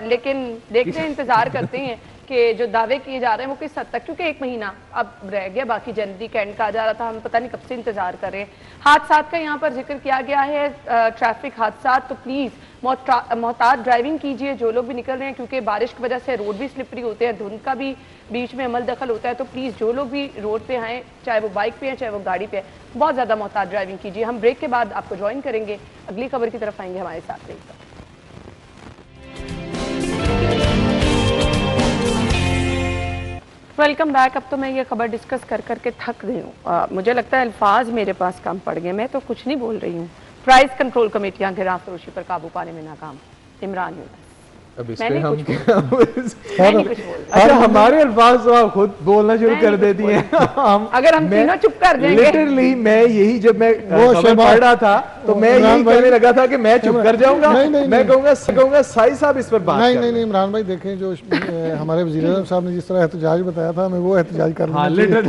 लेकिन देखते हैं, इंतजार करते हैं कि जो दावे किए जा रहे हैं वो किस हद तक, क्योंकि 1 महीना अब रह गया, बाकी जनवरी का एंड का जा रहा था, हम पता नहीं कब से इंतजार कर रहे हैं। हादसात का यहाँ पर जिक्र किया गया है, ट्रैफिक हादसात, तो प्लीज मोहतात ड्राइविंग कीजिए जो लोग भी निकल रहे हैं, क्योंकि बारिश की वजह से रोड भी स्लिपरी होते हैं, धुंध का भी बीच में अमल दखल होता है, तो प्लीज जो लोग भी रोड पे आए, चाहे वो बाइक पे हैं चाहे वो गाड़ी पे है, बहुत ज्यादा मोहतात ड्राइविंग कीजिए। हम ब्रेक के बाद आपको ज्वाइन करेंगे, अगली खबर की तरफ आएंगे, हमारे साथ रहिएगा। Welcome back. अब तो मैं ये खबर डिस्कस कर करके थक गई हूँ, मुझे लगता है अल्फाज मेरे पास कम पड़ गए, मैं तो कुछ नहीं बोल रही हूँ। प्राइस कंट्रोल कमेटियां गिरां फरोशी पर काबू पाने में नाकाम, इमरान यूनुस। अब इस पे हम अच्छा हमारे अल्फाज तो आप खुद बोलना शुरू कर देती हैं। अगर हम तीनों चुप कर जाएंगे, लिटरली मैं यही, जब मैं खबर पढ़ रहा था तो मैं यही कहने लगा था कि मैं चुप कर जाऊंगा, मैं कहूंगा साई साहब इस पर बात नहीं इमरान भाई देखें, जो हमारे वज़ीर आज़म साहब ने जिस तरह एहतजाज बताया था, हमें वो एहतजाज करना चाहिए,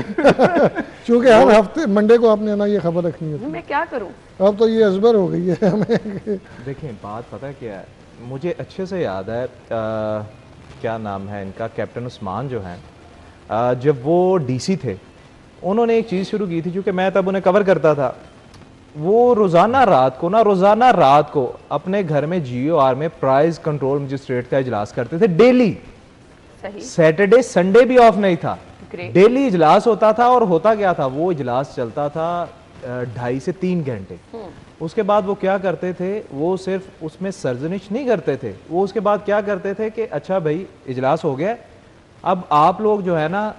क्योंकि हर हफ्ते मंडे को आपने ना ये खबर रखनी है। मैं क्या करूं, अब तो ये अजबर हो गई है हमें। देखें बात पता है क्या है, मुझे अच्छे से याद है, क्या नाम है इनका, कैप्टन उस्मान जो हैं, जब वो डीसी थे उन्होंने एक चीज़ शुरू की थी, क्योंकि मैं तब उन्हें कवर करता था, वो रोज़ाना रात को अपने घर में GOR में प्राइस कंट्रोल मजिस्ट्रेट का इजलास करते थे डेली, सैटरडे संडे भी ऑफ नहीं था, डेली इजलास होता था। और होता क्या था, वो इजलास चलता था 2.5 से 3 घंटे। उसके बाद वो क्या करते थे, वो सिर्फ उसमें सर्जनिश नहीं करते थे, वो उसके बाद क्या करते थे कि अच्छा भाई इजलास हो गया, अब आप लोग जो है ना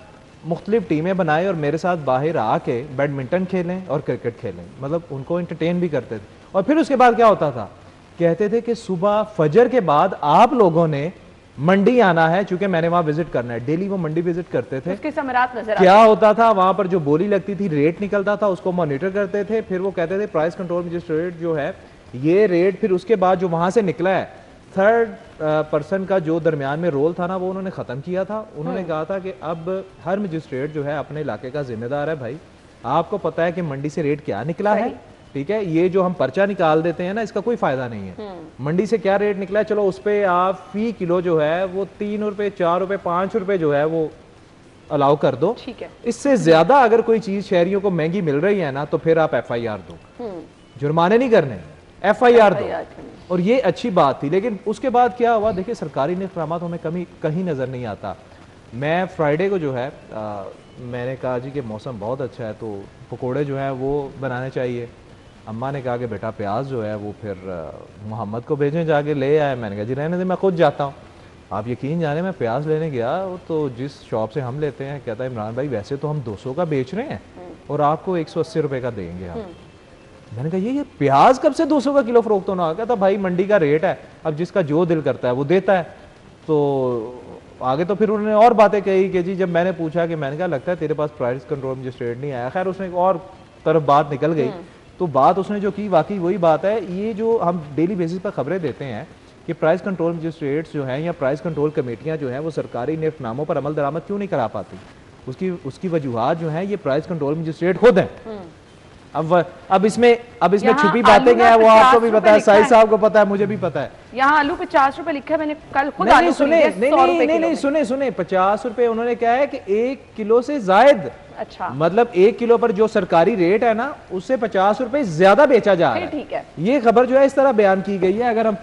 मुख्तलिफ टीमें बनाए और मेरे साथ बाहर आके बैडमिंटन खेलें और क्रिकेट खेलें, मतलब उनको एंटरटेन भी करते थे। और फिर उसके बाद क्या होता था, कहते थे कि सुबह फजर के बाद आप लोगों ने मंडी आना है, चूंकि मैंने वहां विजिट करना है, डेली वो मंडी विजिट करते थे। उसके समरात नजर क्या होता था, वहां पर जो बोली लगती थी, रेट निकलता था, उसको मॉनिटर करते थे, फिर वो कहते थे प्राइस कंट्रोल मजिस्ट्रेट जो है ये रेट, फिर उसके बाद जो वहां से निकला है थर्ड पर्सन का जो दरमियान में रोल था ना, वो उन्होंने खत्म किया था। उन्होंने कहा था कि अब हर मजिस्ट्रेट जो है अपने इलाके का जिम्मेदार है, भाई आपको पता है कि मंडी से रेट क्या निकला है, ठीक है, ये जो हम पर्चा निकाल देते हैं ना, इसका कोई फायदा नहीं है। मंडी से क्या रेट निकला है, चलो उस पर आप फी किलो जो है वो 3 रुपए 4 रुपए 5 रुपए जो है वो अलाउ कर दो, ठीक है। इससे ज्यादा अगर कोई चीज शहरियों को महंगी मिल रही है ना, तो फिर आप FIR दो, जुर्माने नहीं करने, FIR दो। और ये अच्छी बात थी। लेकिन उसके बाद क्या हुआ, देखिए सरकारी इक़दामात हमें कहीं नजर नहीं आता। मैं फ्राइडे को जो है मैंने कहा जी कि मौसम बहुत अच्छा है, तो पकोड़े जो है वो बनाने चाहिए। अम्मा ने कहा कि बेटा प्याज जो है वो फिर मोहम्मद को भेजें, जाके ले आए। मैंने कहा जी रहने दे, मैं खुद जाता हूँ। आप यकीन जाने मैं प्याज लेने गया, तो जिस शॉप से हम लेते हैं कहता है इमरान भाई वैसे तो हम 200 का बेच रहे हैं और आपको 180 रुपये का देंगे हम। मैंने कहा ये प्याज कब से 200 का किलो फरोख्त होना? कहता भाई मंडी का रेट है, अब जिसका जो दिल करता है वो देता है। तो आगे तो फिर उन्होंने और बातें कही कि जी जब मैंने पूछा कि मैंने कहा लगता है तेरे पास प्राइस कंट्रोल मजिस्ट्रेट नहीं आया, खैर उसने एक और तरफ बात निकल गई। तो बात उसने जो की वाकई वही बात है, ये जो हम डेली बेसिस पर खबरें देते हैं कि प्राइस कंट्रोल मजिस्ट्रेट्स जो हैं या प्राइस कंट्रोल कमेटियां जो हैं वो सरकारी निर्फनामों पर अमल दरामद क्यों नहीं करा पाती, उसकी वजूहात जो हैं ये प्राइस कंट्रोल मजिस्ट्रेट खुद हैं। अब इसमें छुपी बातें क्या है वो आपको भी पता है, साई साहब को पता है, मुझे भी पता है। यहाँ आलू 50 रुपए लिखा है, मैंने कल खुद नहीं सुने 50 रुपए उन्होंने क्या है कि 1 किलो से जायद, अच्छा मतलब 1 किलो पर जो सरकारी रेट है ना उससे 50 रुपए ज्यादा बेचा जा रहा है। ठीक है, ये खबर जो है इस तरह बयान की गई है। अगर हम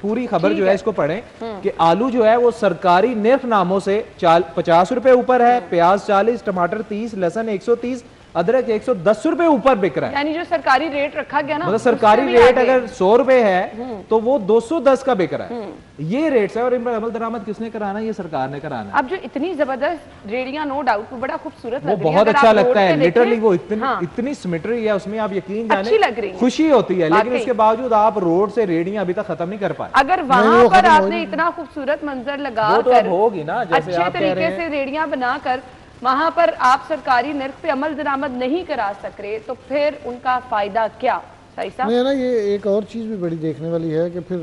पूरी खबर जो है इसको पढ़ें कि आलू जो है वो सरकारी निर्फनामों से 50 रुपए ऊपर है, प्याज 40, टमाटर 30, लहसुन 130, अदरक 110 रुपए ऊपर बिक रहा है। यानी जो सरकारी रेट रखा गया ना, मतलब सरकारी रेट अगर 100 रुपए है तो वो 210 का बिक रहा है। ये रेट्स है और इन पर अमल दरामद किसने कराना, ये सरकार ने कराना है। अब जो इतनी जबरदस्त रेडियां, नो डाउट वो बड़ा खूबसूरत वो बहुत अच्छा लगता है, लिटरली वो इतनी सिमेट रही है उसमें, आप यकीन जाने खुशी होती है। लेकिन इसके बावजूद आप रोड से रेडियां अभी तक खत्म नहीं कर पाए। अगर वहां पर आपने इतना खूबसूरत मंजर लगा होगी ना, जैसे अच्छे तरीके से रेडियां बनाकर वहां पर आप सरकारी नर्क पे अमल दरामद नहीं करा सक रहे, तो फिर उनका फायदा क्या? सही साहब नहीं ना, ये एक और चीज़ भी बड़ी देखने वाली है कि फिर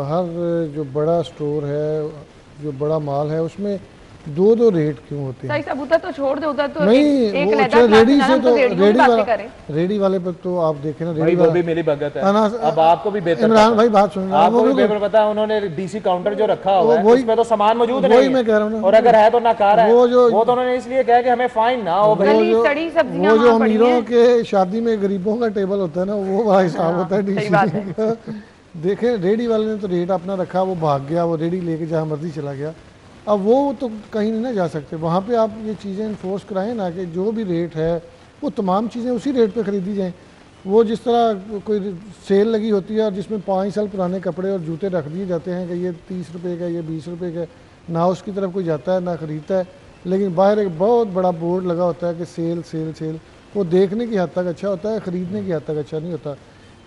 हर जो बड़ा स्टोर है, जो बड़ा माल है, उसमें दो रेट क्यों होते हैं? सही साहब उधर तो छोड़ दो, उधर तो नहीं एक रेडी से तो रेडी वाले पर तो आप देखें ना, रेडी वो भी मिली भगत है। अब आपको भी बेहतर इमरान भाई बात सुनिए, आपको भी बेहतर पता है, उन्होंने डीसी काउंटर जो रखा हुआ है उसमें तो सामान मौजूद नहीं है, वही मैं कह रहा हूँ, और अगर है तो नाकार है। वो तो उन्होंने इसलिए कहा कि हमें फाइन ना हो। वो जो अमीरों के शादी में गरीबों का टेबल होता है ना, वो बड़ा हिसाब होता है डीसी का। देखें रेडी वाले ने तो रेट अपना रखा, वो भाग गया, वो रेडी लेके जहाँ मर्जी चला गया। अब वो तो कहीं नहीं ना जा सकते, वहाँ पे आप ये चीज़ें इन्फोर्स कराएं ना कि जो भी रेट है वो तमाम चीज़ें उसी रेट पे ख़रीदी जाएं। वो जिस तरह कोई सेल लगी होती है और जिसमें 5 साल पुराने कपड़े और जूते रख दिए जाते हैं कि ये 30 रुपये का, ये 20 रुपये का, ना उसकी तरफ कोई जाता है ना ख़रीदता है, लेकिन बाहर एक बहुत बड़ा बोर्ड लगा होता है कि सेल सेल सेल। वो देखने की हद तक अच्छा होता है, ख़रीदने की हद तक अच्छा नहीं होता।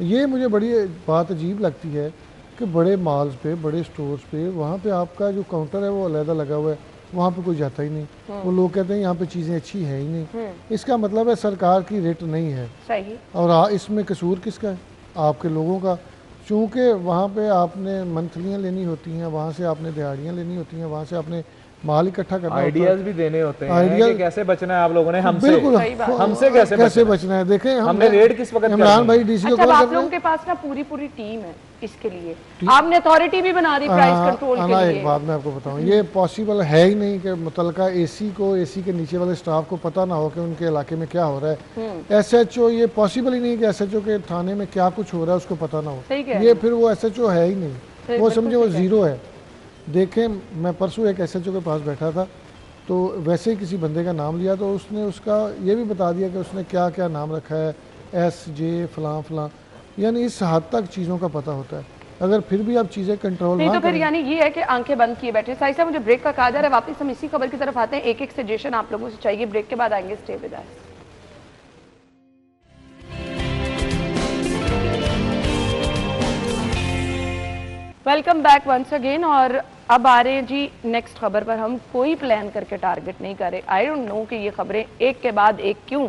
ये मुझे बड़ी बात अजीब लगती है कि बड़े मॉल्स पे, बड़े स्टोर्स पे, वहाँ पे आपका जो काउंटर है वो अलहदा लगा हुआ है, वहाँ पे कोई जाता ही नहीं। वो लोग कहते हैं यहाँ पे चीज़ें अच्छी है ही नहीं। इसका मतलब है सरकार की रेट नहीं है। सही। और इसमें कसूर किसका है? आपके लोगों का। चूँकि वहाँ पे आपने मंथलियाँ लेनी होती हैं, वहाँ से आपने दिहाड़ियाँ लेनी होती हैं, वहाँ से आपने माल इकट्ठा करना, आइडियाज भी देने होते हैं कि कैसे बचना है आप लोगों ने हमसे। बिल्कुल, हमसे कैसे बचना है। देखें हमने रेट किस वक्त इमरान भाई डीसी को कॉल आप लोगों के पास ना पूरी टीम है इसके लिए, आपने अथॉरिटी भी बना दी प्राइस कंट्रोल के लिए। एक बात मैं आपको बताऊं, ये पॉसिबल है ही नहीं कि मुतलका एसी के नीचे वाले स्टाफ को पता ना हो कि उनके इलाके में क्या हो रहा है। एसएचओ, ये पॉसिबल ही नहीं कि एसएचओ के थाने में क्या कुछ हो रहा है उसको पता ना हो। ये फिर वो एसएचओ है ही नहीं, वो समझे वो जीरो है। देखें मैं परसों एक एसएचओ के पास बैठा था, तो वैसे ही किसी बंदे का नाम लिया तो उसने उसका ये भी बता दिया कि उसने क्या क्या नाम रखा है, SJ फलां फलां, यानी इस हद तक चीज़ों का पता होता है। अगर फिर भी आप चीज़ें कंट्रोल नहीं तो फिर यानी ये है कि आंखें बंद किए बैठे। साई साहब मुझे ब्रेक का कहा जा रहा है, वापस हम इसी खबर की तरफ आते हैं। एक सजेशन आप लोगों से चाहिए, ब्रेक के बाद आएंगे। Stay with us. Welcome back once again. और अब आ रहे हैं जी नेक्स्ट खबर पर। हम कोई प्लान करके टारगेट नहीं कर रहे। आई डोंट नो कि ये खबरें एक के बाद एक क्यों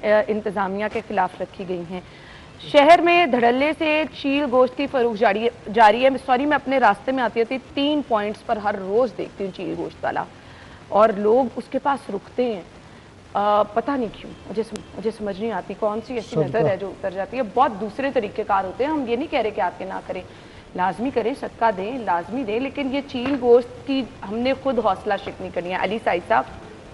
इंतज़ामिया के खिलाफ रखी गई हैं। शहर में धड़ल्ले से चील गोश्त की फरोख्त जारी है। सॉरी, मैं अपने रास्ते में आती थी, 3 पॉइंट्स पर हर रोज़ देखती हूँ चील गोश्त वाला, और लोग उसके पास रुकते हैं। पता नहीं क्यों, मुझे समझ नहीं आती कौन सी ऐसी नज़र है जो उतर जाती है। बहुत दूसरे तरीक़ेकार होते हैं। हम ये नहीं कह रहे कि आपके ना करें, लाजमी करें, सदका दें, लाजमी दें, लेकिन ये चील गोश्त की हमने खुद हौसला शिकनी करनी है। अली साइद साहब,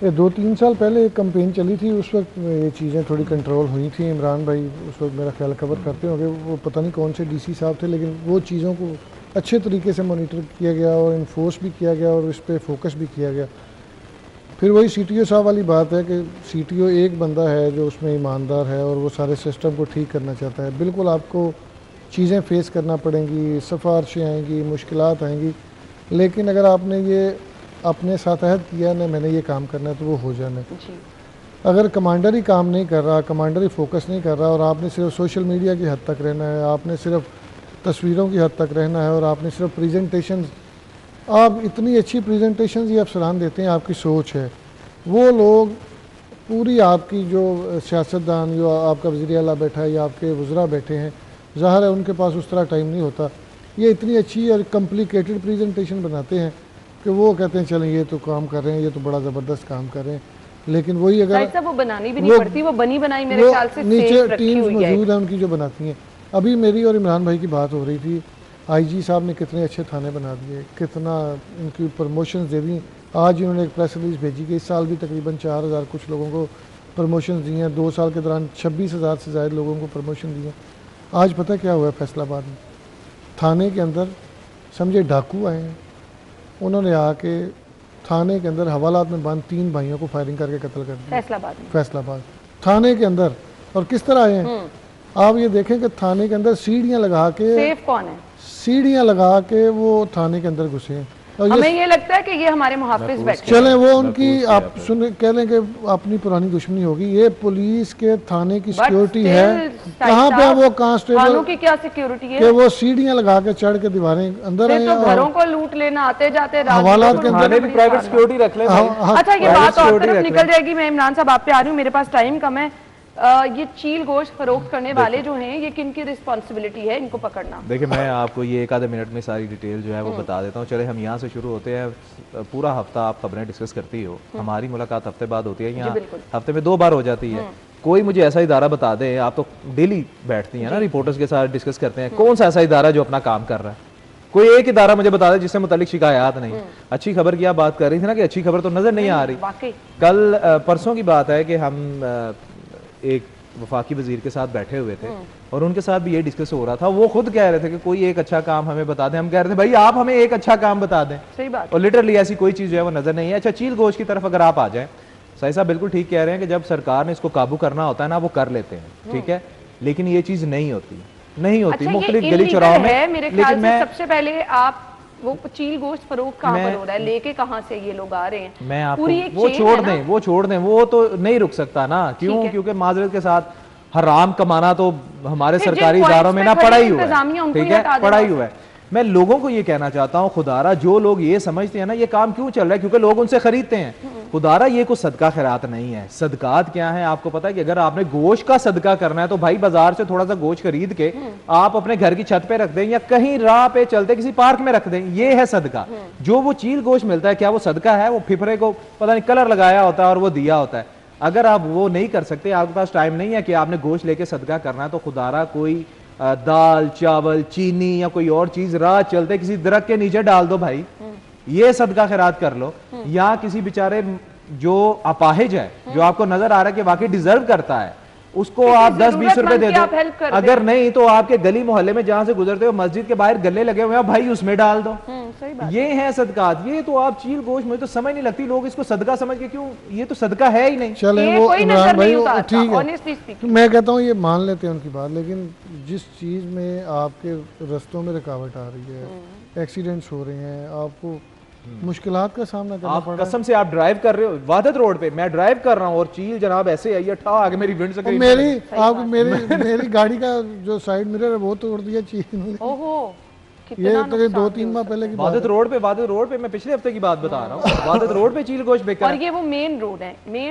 ये 2-3 साल पहले एक कैंपेन चली थी, उस वक्त ये चीज़ें थोड़ी कंट्रोल हुई थी। इमरान भाई उस वक्त मेरा ख्याल कवर करते होंगे, वो पता नहीं कौन से डीसी साहब थे, लेकिन वो चीज़ों को अच्छे तरीके से मॉनिटर किया गया और इन्फोर्स भी किया गया और इस पर फोकस भी किया गया। फिर वही CTO साहब वाली बात है कि CTO एक बंदा है जो उसमें ईमानदार है और वो सारे सिस्टम को ठीक करना चाहता है। बिल्कुल आपको चीज़ें फेस करना पड़ेंगी, सिफारिशें आएंगी, मुश्किलात आएंगी, लेकिन अगर आपने ये अपने साथ अहद किया ना मैंने ये काम करना है तो वो हो जाना है। अगर कमांडर ही काम नहीं कर रहा, कमांडर ही फोकस नहीं कर रहा और आपने सिर्फ सोशल मीडिया की हद तक रहना है, आपने सिर्फ तस्वीरों की हद तक रहना है और आपने सिर्फ प्रेजेंटेशन आप इतनी अच्छी प्रेजेंटेशन ये अफसरान देते हैं, आपकी सोच है, वो लोग पूरी आपकी जो सियासतदान जो आपका वज़ीर आला बैठा है या आपके वज़रा बैठे हैं, ज़ाहिर है उनके पास उस तरह टाइम नहीं होता। ये इतनी अच्छी और कॉम्प्लिकेटेड प्रेजेंटेशन बनाते हैं कि वो कहते हैं चलें ये तो काम कर रहे हैं, ये तो बड़ा ज़बरदस्त काम कर रहे हैं, लेकिन वही अगर वो बनानी भी नहीं पड़ती, वो बनी बनाई मेरे ख्याल से नीचे टीम्स मौजूद है उनकी जो बनाती हैं। अभी मेरी और इमरान भाई की बात हो रही थी, आईजी साहब ने कितने अच्छे थाने बना दिए, कितना उनकी प्रमोशन दे दी। आज इन्होंने एक प्रेस रिलीज भेजी कि इस साल भी तकरीबन 4000 कुछ लोगों को प्रमोशन दी हैं, 2 साल के दौरान 26,000 से ज़्यादा लोगों को प्रमोशन दी है। आज पता क्या हुआ है फैसलाबाद में, थाने के अंदर समझे डाकू आए हैं, उन्होंने आके थाने के अंदर हवालात में बंद 3 भाइयों को फायरिंग करके कत्ल कर दिया फैसलाबाद थाने के अंदर। और किस तरह आए हैं आप ये देखें कि थाने के अंदर सीढ़ियाँ लगा के, सेफ कौन है, सीढ़ियाँ लगा के वो थाने के अंदर घुसे हैं। और हमें ये लगता है कि ये हमारे मुहाफिज बैठे चलें, वो उनकी आप सुन कह लें कि अपनी पुरानी दुश्मनी होगी, ये पुलिस के थाने की सिक्योरिटी है, कहाँ पे वो कांस्टेबल की क्या सिक्योरिटी है कि वो सीढ़ियाँ लगा के चढ़ के दीवारें अंदर आए तो घरों को लूट लेना, आते जाते हवालात के अंदर भी प्राइवेट सिक्योरिटी रख ले। अच्छा, ये बात और तरफ निकल जाएगी। मैं इमरान साहब आप पे आ रही हूँ, मेरे पास टाइम कम है। ये चील गोश्त फरोख्त करने वाले जो हैं, ये किन की रिस्पॉन्सिबिलिटी है इनको पकड़ना? देखिए, मैं आपको ये एक आधे मिनट में सारी डिटेल जो है वो बता देता हूँ। चले हम यहाँ से शुरू होते हैं। पूरा हफ्ता आप खबरें डिस्कस करती हो, हमारी मुलाकात हफ्ते बाद होती है, यहाँ हफ्ते में 2 बार हो जाती है। कोई मुझे ऐसा इदारा बता दे, आप तो डेली बैठती हैं ना रिपोर्टर्स के साथ डिस्कस करते हैं, कौन सा ऐसा इदारा जो अपना काम कर रहा है? कोई एक इदारा मुझे बता दे जिससे मुतालिक शिकायत नहीं। अच्छी खबर की आप बात कर रही थी ना कि अच्छी खबर तो नजर नहीं आ रही। कल परसों की बात है कि हम एक वफाकी वजीर के साथ बैठे हुए थे और उनके साथ भी ये डिस्कस हो रहा था। वो खुद कह रहे थे कि कोई एक अच्छा काम हमें बता दें। हम कह रहे थे भाई आप हमें एक अच्छा काम बता दें। सही बात। और लिटरली ऐसी कोई चीज जो है वो नजर नहीं है। अच्छा, चील गोश्त की तरफ अगर आप आ जाएं, सही साहब बिल्कुल ठीक कह रहे हैं कि जब सरकार ने इसको काबू करना होता है ना, वो कर लेते हैं, ठीक है, लेकिन ये चीज नहीं होती मुख्तलिफ गली चौराहों में। मेरे ख्याल से सबसे पहले आप वो चील गोश्त फरोख्त कहाँ पर हो रहा है, लेके कहाँ से ये लोग आ रहे हैं? मैं आपको वो छोड़ दें, वो तो नहीं रुक सकता ना। क्यों? क्योंकि माजरत के साथ हराम कमाना तो हमारे सरकारी इदारों में ना पड़ा ही हुआ है, ठीक है, पड़ा ही हुआ है। मैं लोगों को ये कहना चाहता हूँ, खुदारा जो लोग ये समझते हैं ना ये काम क्यों चल रहा है, क्योंकि लोग उनसे खरीदते हैं। खुदारा ये कोई सदका खैरात नहीं है। सदकात क्या है आपको पता है कि अगर आपने गोश्त का सदका करना है तो भाई बाजार से थोड़ा सा गोश्त खरीद के आप अपने घर की छत पे रख दें या कहीं राह पे चलते किसी पार्क में रख दें, ये है सदका। जो वो चील गोश्त मिलता है, क्या वो सदका है? वो फिफरे को पता नहीं कलर लगाया होता है और वो दिया होता है। अगर आप वो नहीं कर सकते, आपके पास टाइम नहीं है कि आपने गोश्त लेके सदका करना है, तो खुदारा कोई दाल चावल चीनी या कोई और चीज राह चलते किसी दरख्त के नीचे डाल दो भाई, ये सदका खैरात कर लो। या किसी बेचारे जो अपाहिज है, जो आपको नजर आ रहा है कि वाकई डिजर्व करता है, उसको आप 10-20 रुपए दे दो। अगर नहीं तो आपके गली मोहल्ले में जहां से गुजरते हो मस्जिद के बाहर गले लगे हुए हैं भाई, उसमें डाल दो। ये है सदकात। ये तो आप चील गोश्त, मुझे तो समझ नहीं लगती लोग इसको सदका समझ के क्यों, ये तो सदका है ही नहीं। चले वो इमरान भाई ठीक है, मैं कहता हूँ ये मान लेते हैं उनकी बात, लेकिन जिस चीज में आपके रस्तों में रुकावट आ रही है, एक्सीडेंट्स हो रहे हैं, आपको मुश्किलात का सामना करना पड़ रहा है। कसम से आप ड्राइव कर रहे हो वादत रोड पे, मैं ड्राइव कर रहा हूँ और चील जनाब ऐसे आई है, ठा आगे मेरी विंड से मेरी गाड़ी का जो साइड मिरर है वो तोड़ दिया चील ने। ओहो, ये तो 2-3 माह पहले की वादत रोड पे मैं पिछले हफ्ते की बात बता रहा हूँ। वादत रोड पे चील गोश्त बिक रहा है। और ये वो मेन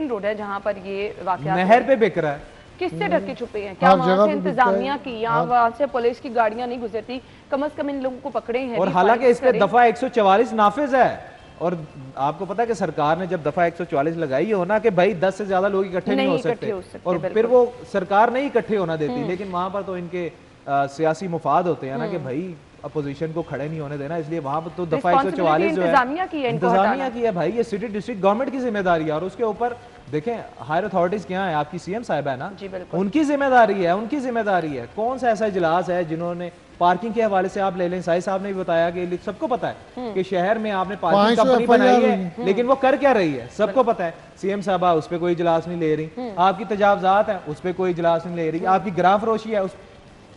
रोड है जहाँ पर ये वाकया नहर पे बिक रहा है। किससे डर के छुपे हैं? क्या वहाँ से इंतजामिया की या वहाँ से पुलिस की गाड़ियाँ नहीं गुजरती? कम से कम इन लोगों को पकड़े हैं। और हालांकि इस पे दफा 144 नाफिज है। और आपको पता है कि सरकार ने जब दफा 144 लगाई हो ना कि भाई 10 से ज्यादा लोग इकट्ठे नहीं हो सकते, और फिर वो सरकार नहीं इकट्ठे होना देती, लेकिन वहां पर तो इनके सियासी मुफाद होते हैं ना कि भाई अपोजिशन को खड़े नहीं होने देना, इसलिए वहां पर तो दफा 144 जो है इंतजामिया की है भाई। ये सिटी डिस्ट्रिक्ट गवर्नमेंट की जिम्मेदारी है और उसके ऊपर देखें हायर अथॉरिटीज क्या है, आपकी सीएम साहिबा है ना, उनकी जिम्मेदारी है। कौन सा ऐसा इजलास है जिन्होंने पार्किंग के हवाले से आप ले लें, साई साहब ने भी बताया कि सबको पता है कि शहर में आपने पार्किंग कंपनी बनाई है, लेकिन वो कर क्या रही है सबको पता है। सीएम साहबा उस पर कोई इजलास नहीं ले रही, आपकी तजावजात है उस पर कोई इजलास नहीं ले रही, आपकी ग्राम फरोशी है, उस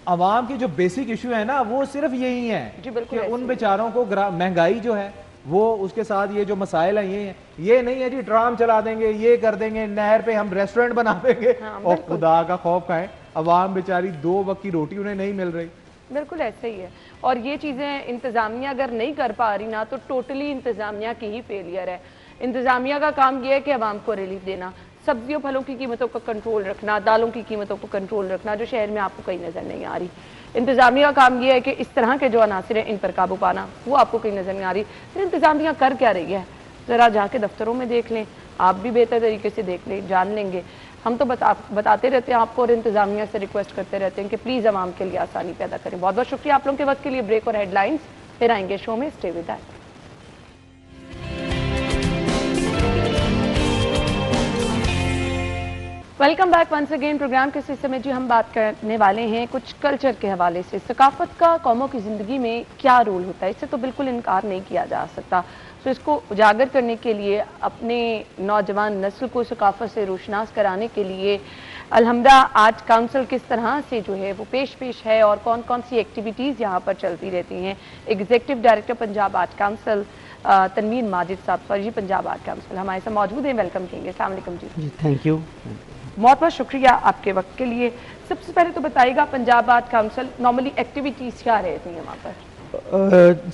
आवाम की जो बेसिक इशू है ना वो सिर्फ यही है कि उन बेचारों को महंगाई जो है वो, उसके साथ ये जो मसाइल हैं ये नहीं है जी ट्राम चला देंगे, ये कर देंगे, नहर पे हम रेस्टोरेंट बना देंगे। और खुदा का खौफ खाएं, अवाम बेचारी 2 वक्त की रोटी उन्हें नहीं मिल रही, बिल्कुल ऐसे ही है। और ये चीज़ें इंतज़ामिया अगर नहीं कर पा रही ना, तो टोटली इंतज़ामिया की ही फेलियर है। इंतज़ामिया का काम ये है कि आवाम को रिलीफ देना, सब्जियों फलों की कीमतों का कंट्रोल रखना, दालों की कीमतों को कंट्रोल रखना, जो शहर में आपको कहीं नज़र नहीं आ रही। इंतज़ामिया का काम ये है कि इस तरह के जो अनासिर हैं इन पर काबू पाना, वो आपको कहीं नज़र नहीं आ रही। फिर इंतज़ामिया कर क्या रही है, ज़रा जाके दफ्तरों में देख लें, आप भी बेहतर तरीके से देख लें, जान लेंगे। हम तो बताते रहते हैं आपको, और इंतज़ामिया से रिक्वेस्ट करते रहते हैं कि प्लीज़ आवाम के लिए आसानी पैदा करें। बहुत बहुत शुक्रिया आप लोगों के वक्त के लिए। ब्रेक और हेडलाइंस फिर आएंगे शो में, stay with that. Welcome back once again. Programme के हिस्से में जी हम बात करने वाले हैं कुछ कल्चर के हवाले से। सकाफत का कौमों की ज़िंदगी में क्या रोल होता है, इससे तो बिल्कुल इनकार नहीं किया जा सकता। तो इसको उजागर करने के लिए, अपने नौजवान नस्ल को सकाफत से रोशनास कराने के लिए अलहमदा आर्ट काउंसिल किस तरह से जो है वो पेश है और कौन कौन सी एक्टिविटीज़ यहाँ पर चलती रहती हैं। Executive director Punjab art council Tanveer Majid साहब, सॉरी पंजाब आर्ट काउंसिल हमारे साथ मौजूद हैं। वेलकम कहेंगे। अस्सलाम वालेकुम जी। थैंक यू, बहुत बहुत शुक्रिया आपके वक्त के लिए। सबसे पहले तो बताइएगा, Punjab art council normally activities क्या रहती हैं वहाँ पर?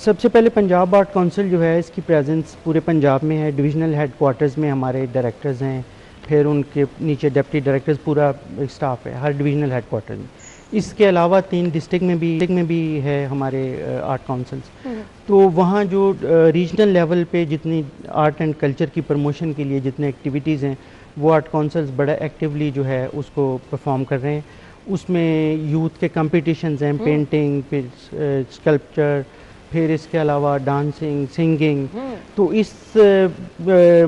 सबसे पहले पंजाब आर्ट काउंसिल जो है इसकी प्रेजेंस पूरे पंजाब में है। डिविजनल हेडक्वार्टर्स में हमारे डायरेक्टर्स हैं, फिर उनके नीचे डिप्टी डायरेक्टर्स, पूरा स्टाफ है हर डिविजनल हेडक्वार्टर में। इसके अलावा 3 डिस्ट्रिक्ट में भी है हमारे आर्ट काउंसिल्स। तो वहाँ जो रीजनल लेवल पे जितनी आर्ट एंड कल्चर की प्रमोशन के लिए जितने एक्टिविटीज़ हैं, वो आर्ट काउंसिल्स बड़ा एक्टिवली जो है उसको परफॉर्म कर रहे हैं। उसमें यूथ के कंपटीशंस हैं, पेंटिंग, फिर स्कल्पचर, फिर इसके अलावा डांसिंग, सिंगिंग। तो इस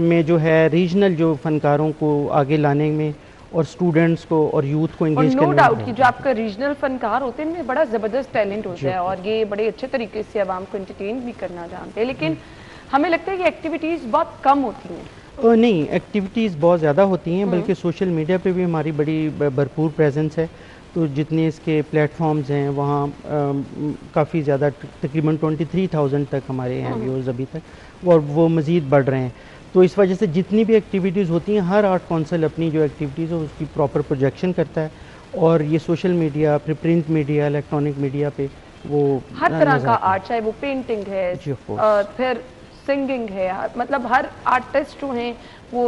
में जो है रीजनल जो फनकारों को आगे लाने में और स्टूडेंट्स को और यूथ को एंगेज करने में, नो डाउट कि जो आपका रीजनल फनकार होते हैं इनमें बड़ा ज़बरदस्त टैलेंट होता है और ये बड़े अच्छे तरीके से आवाम को एंटरटेन भी करना जानते हैं। लेकिन हमें लगता है कि एक्टिविटीज़ बहुत कम होती हैं। नहीं, एक्टिविटीज़ बहुत ज़्यादा होती हैं, बल्कि सोशल मीडिया पे भी हमारी बड़ी भरपूर प्रेजेंस है। तो जितने इसके प्लेटफॉर्म्स हैं वहाँ काफ़ी ज़्यादा, तकरीबन 23,000 तक हमारे हैं व्यूअर्स अभी तक, और वो मज़ीद बढ़ रहे हैं। तो इस वजह से जितनी भी एक्टिविटीज़ होती हैं, हर आर्ट काउंसिल अपनी जो एक्टिविटीज़ है उसकी प्रॉपर प्रोजेक्शन करता है, और ये सोशल मीडिया, फिर प्रिंट मीडिया, इलेक्ट्रॉनिक मीडिया पे वो हर तरह का आर्ट, चाहे वो पेंटिंग है, फिर सिंगिंग है, मतलब हर आर्टिस्ट जो हैं वो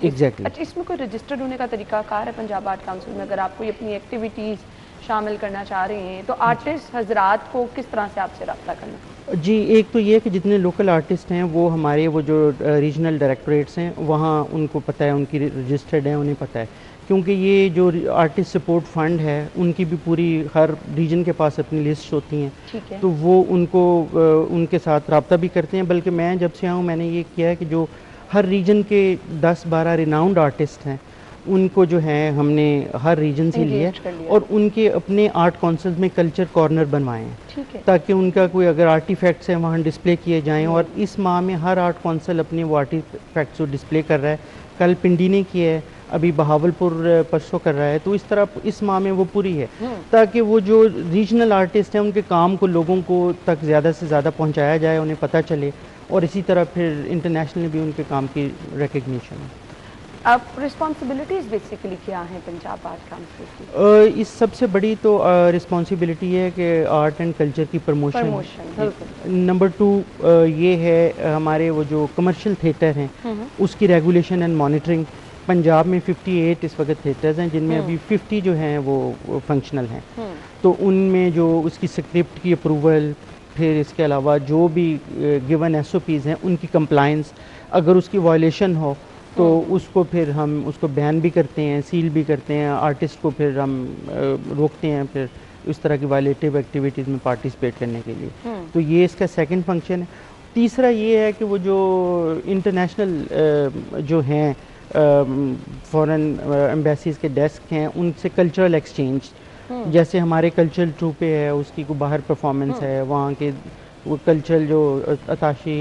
एग्जैक्टली। अच्छा, इसमें कोई रजिस्टर्ड होने का तरीका कार है पंजाब आर्ट काउंसिल में? अगर आप कोई अपनी एक्टिविटीज़ शामिल करना चाह रहे हैं तो आर्टिस्ट हजरात को किस तरह से आपसे रब्ता करना? जी, एक तो ये है कि जितने लोकल आर्टिस्ट हैं वो हमारे वो जो रीजनल डायरेक्टरेट्स हैं वहाँ उनको पता है, उनकी रजिस्टर्ड है, उन्हें पता है। क्योंकि ये जो आर्टिस्ट सपोर्ट फंड है उनकी भी पूरी हर रीजन के पास अपनी लिस्ट होती हैं, तो वो उनको उनके साथ रब्ता भी करते हैं। बल्कि मैं जब से आऊँ मैंने ये किया है कि जो हर रीजन के 10-12 रिनाउंड आर्टिस्ट हैं उनको जो है हमने हर रीजन से लिया और उनके अपने आर्ट काउंसिल में कल्चर कॉर्नर बनवाए हैं, ताकि उनका कोई अगर आर्टिफैक्ट्स हैं वहाँ डिस्प्ले किए जाएं। और इस माह में हर आर्ट काउंसिल अपने वो आर्टिफैक्ट्स को डिस्प्ले कर रहा है। कल पिंडी ने किया है, अभी बहावलपुर परसों कर रहा है। तो इस तरह इस माह में वो पूरी है, ताकि वो जो रीजनल आर्टिस्ट हैं उनके काम को लोगों को तक ज़्यादा से ज़्यादा पहुँचाया जाए, उन्हें पता चले, और इसी तरह फिर इंटरनेशनल भी उनके काम की रिकग्निशन है। अब रिस्पॉन्सिबिलिटीज़ बेसिकली क्या हैं पंजाब आर्ट काउंसिल की? इस सबसे बड़ी तो रिस्पॉन्सिबिलिटी है कि आर्ट एंड कल्चर की प्रमोशन। नंबर 2 ये है हमारे वो जो कमर्शियल थिएटर हैं उसकी रेगुलेशन एंड मॉनिटरिंग। पंजाब में 58 इस वक्त थिएटर्स हैं, जिनमें अभी 50 जो हैं वो फंक्शनल हैं। तो उनमें जो उसकी स्क्रिप्ट की अप्रूवल, फिर इसके अलावा जो भी गिवन SOPs हैं उनकी कंप्लायंस, अगर उसकी वायलेशन हो तो उसको फिर हम उसको बैन भी करते हैं, सील भी करते हैं, आर्टिस्ट को फिर हम रोकते हैं फिर इस तरह की वायलेटिव एक्टिविटीज़ में पार्टिसिपेट करने के लिए। तो ये इसका सेकंड फंक्शन है। तीसरा ये है कि वो जो इंटरनेशनल जो हैं फॉरेन एम्बेसीज के डेस्क हैं उनसे कल्चरल एक्सचेंज, जैसे हमारे कल्चरल ट्रूपे है उसकी को बाहर परफॉर्मेंस है, वहाँ के वो कल्चरल जो अताशी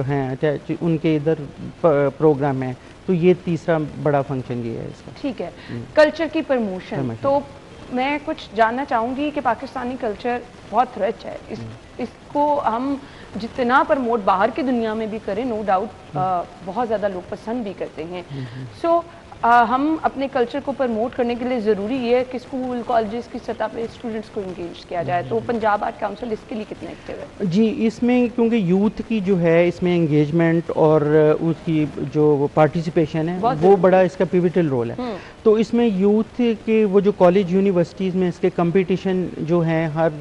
हैं उनके इधर प्रोग्राम है। तो ये तीसरा बड़ा फंक्शन ये है इसका। ठीक है, कल्चर की प्रमोशन। तो मैं कुछ जानना चाहूँगी कि पाकिस्तानी कल्चर बहुत रिच है, इसको हम जितना प्रमोट बाहर की दुनिया में भी करें, नो डाउट बहुत ज़्यादा लोग पसंद भी करते हैं। सो हम अपने कल्चर को प्रमोट करने के लिए ज़रूरी है कि स्कूल कॉलेजेस की सतह पे स्टूडेंट्स को इंगेज किया जाए, तो पंजाब आर्ट काउंसिल इसके लिए कितना एक्टिव है? जी, इसमें क्योंकि यूथ की जो है इसमें एंगेजमेंट और उसकी जो पार्टिसिपेशन है वो बड़ा इसका पिवटल रोल है। तो इसमें यूथ के वो जो कॉलेज यूनिवर्सिटीज़ में इसके कंपटीशन जो हैं हर